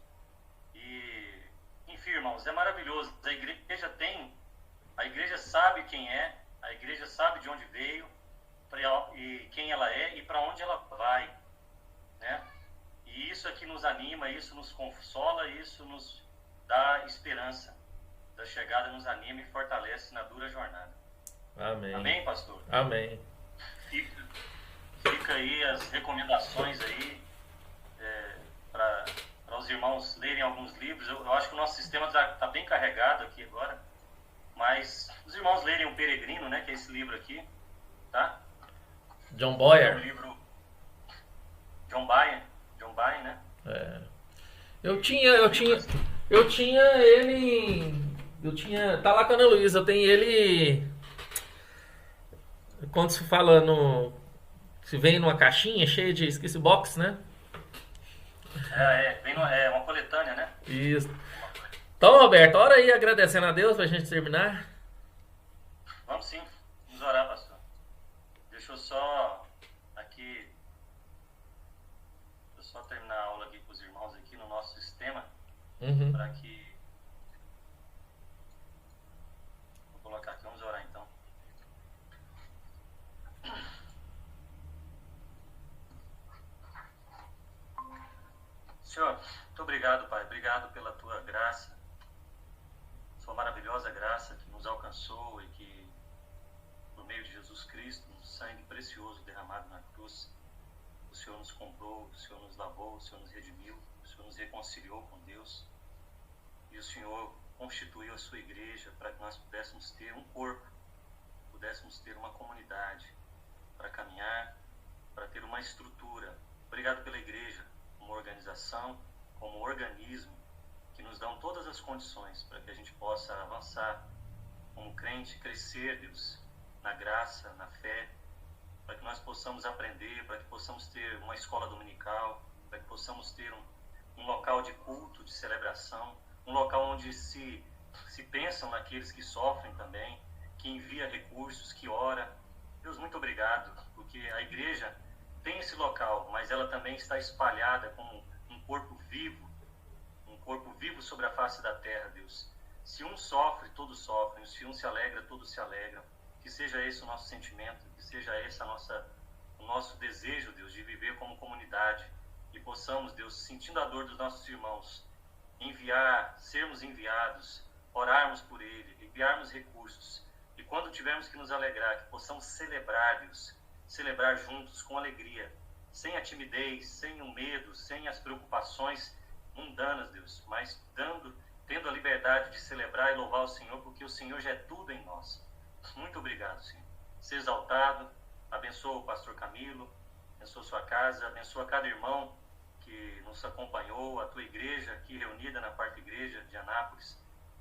E, enfim, irmãos, é maravilhoso. A igreja sabe quem é, a igreja sabe de onde veio, e quem ela é e para onde ela vai, né? E isso aqui nos anima, isso nos consola, isso nos dá esperança da chegada, nos anima e fortalece na dura jornada. Amém. Amém, pastor? Amém. Fica aí as recomendações aí para os irmãos lerem alguns livros. Eu acho que o nosso sistema está bem carregado aqui agora, mas os irmãos lerem O Peregrino, né, que é esse livro aqui, tá? John Boyer. É um livro John Bunyan, né? Eu tinha ele. Tá lá com a Ana Luísa, eu tenho ele. Quando se fala se vem numa caixinha cheia de esqueci box, né? É uma coletânea, né? Isso. Então, Roberto, ora aí agradecendo a Deus pra gente terminar. Vamos sim, vamos orar, pastor. Deixa eu só terminar a aula aqui com os irmãos aqui no nosso sistema, para que... Vou colocar aqui, vamos orar então. Senhor, muito obrigado, Pai. Obrigado pela Tua graça, Sua maravilhosa graça que nos alcançou e que, por meio de Jesus Cristo, um sangue precioso derramado na cruz, o Senhor nos comprou, o Senhor nos lavou, o Senhor nos redimiu, o Senhor nos reconciliou com Deus. E o Senhor constituiu a sua igreja para que nós pudéssemos ter um corpo, pudéssemos ter uma comunidade para caminhar, para ter uma estrutura. Obrigado pela igreja, como organização, como organismo, que nos dão todas as condições para que a gente possa avançar como crente, crescer, Deus, na graça, na fé, para que nós possamos aprender, para que possamos ter uma escola dominical, para que possamos ter um local de culto, de celebração, um local onde se pensam naqueles que sofrem também, que envia recursos, que ora. Deus, muito obrigado, porque a igreja tem esse local, mas ela também está espalhada como um corpo vivo sobre a face da terra, Deus. Se um sofre, todos sofrem. Se um se alegra, todos se alegram. Que seja esse o nosso sentimento, que seja esse o nosso desejo, Deus, de viver como comunidade. E possamos, Deus, sentindo a dor dos nossos irmãos, sermos enviados, orarmos por ele, enviarmos recursos. E quando tivermos que nos alegrar, que possamos celebrar, Deus, celebrar juntos, com alegria, sem a timidez, sem o medo, sem as preocupações mundanas, Deus, mas tendo a liberdade de celebrar e louvar o Senhor, porque o Senhor já é tudo em nós. Muito obrigado, Senhor. Seja exaltado, abençoa o pastor Camilo, abençoa sua casa, abençoa cada irmão que nos acompanhou, a tua igreja aqui reunida na quarta igreja de Anápolis,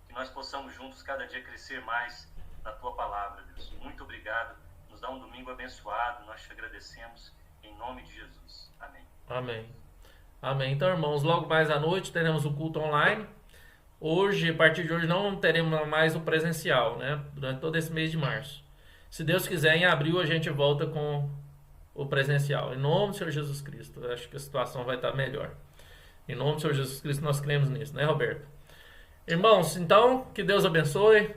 que nós possamos juntos cada dia crescer mais na tua palavra, Deus. Muito obrigado, nos dá um domingo abençoado, nós te agradecemos, em nome de Jesus. Amém. Amém. Amém. Então, irmãos, logo mais à noite teremos o culto online. Hoje, a partir de hoje, não teremos mais o presencial, né? Durante todo esse mês de março. Se Deus quiser, em abril a gente volta com o presencial. Em nome do Senhor Jesus Cristo. Eu acho que a situação vai estar melhor. Em nome do Senhor Jesus Cristo nós cremos nisso, né, Roberto? Irmãos, então, que Deus abençoe.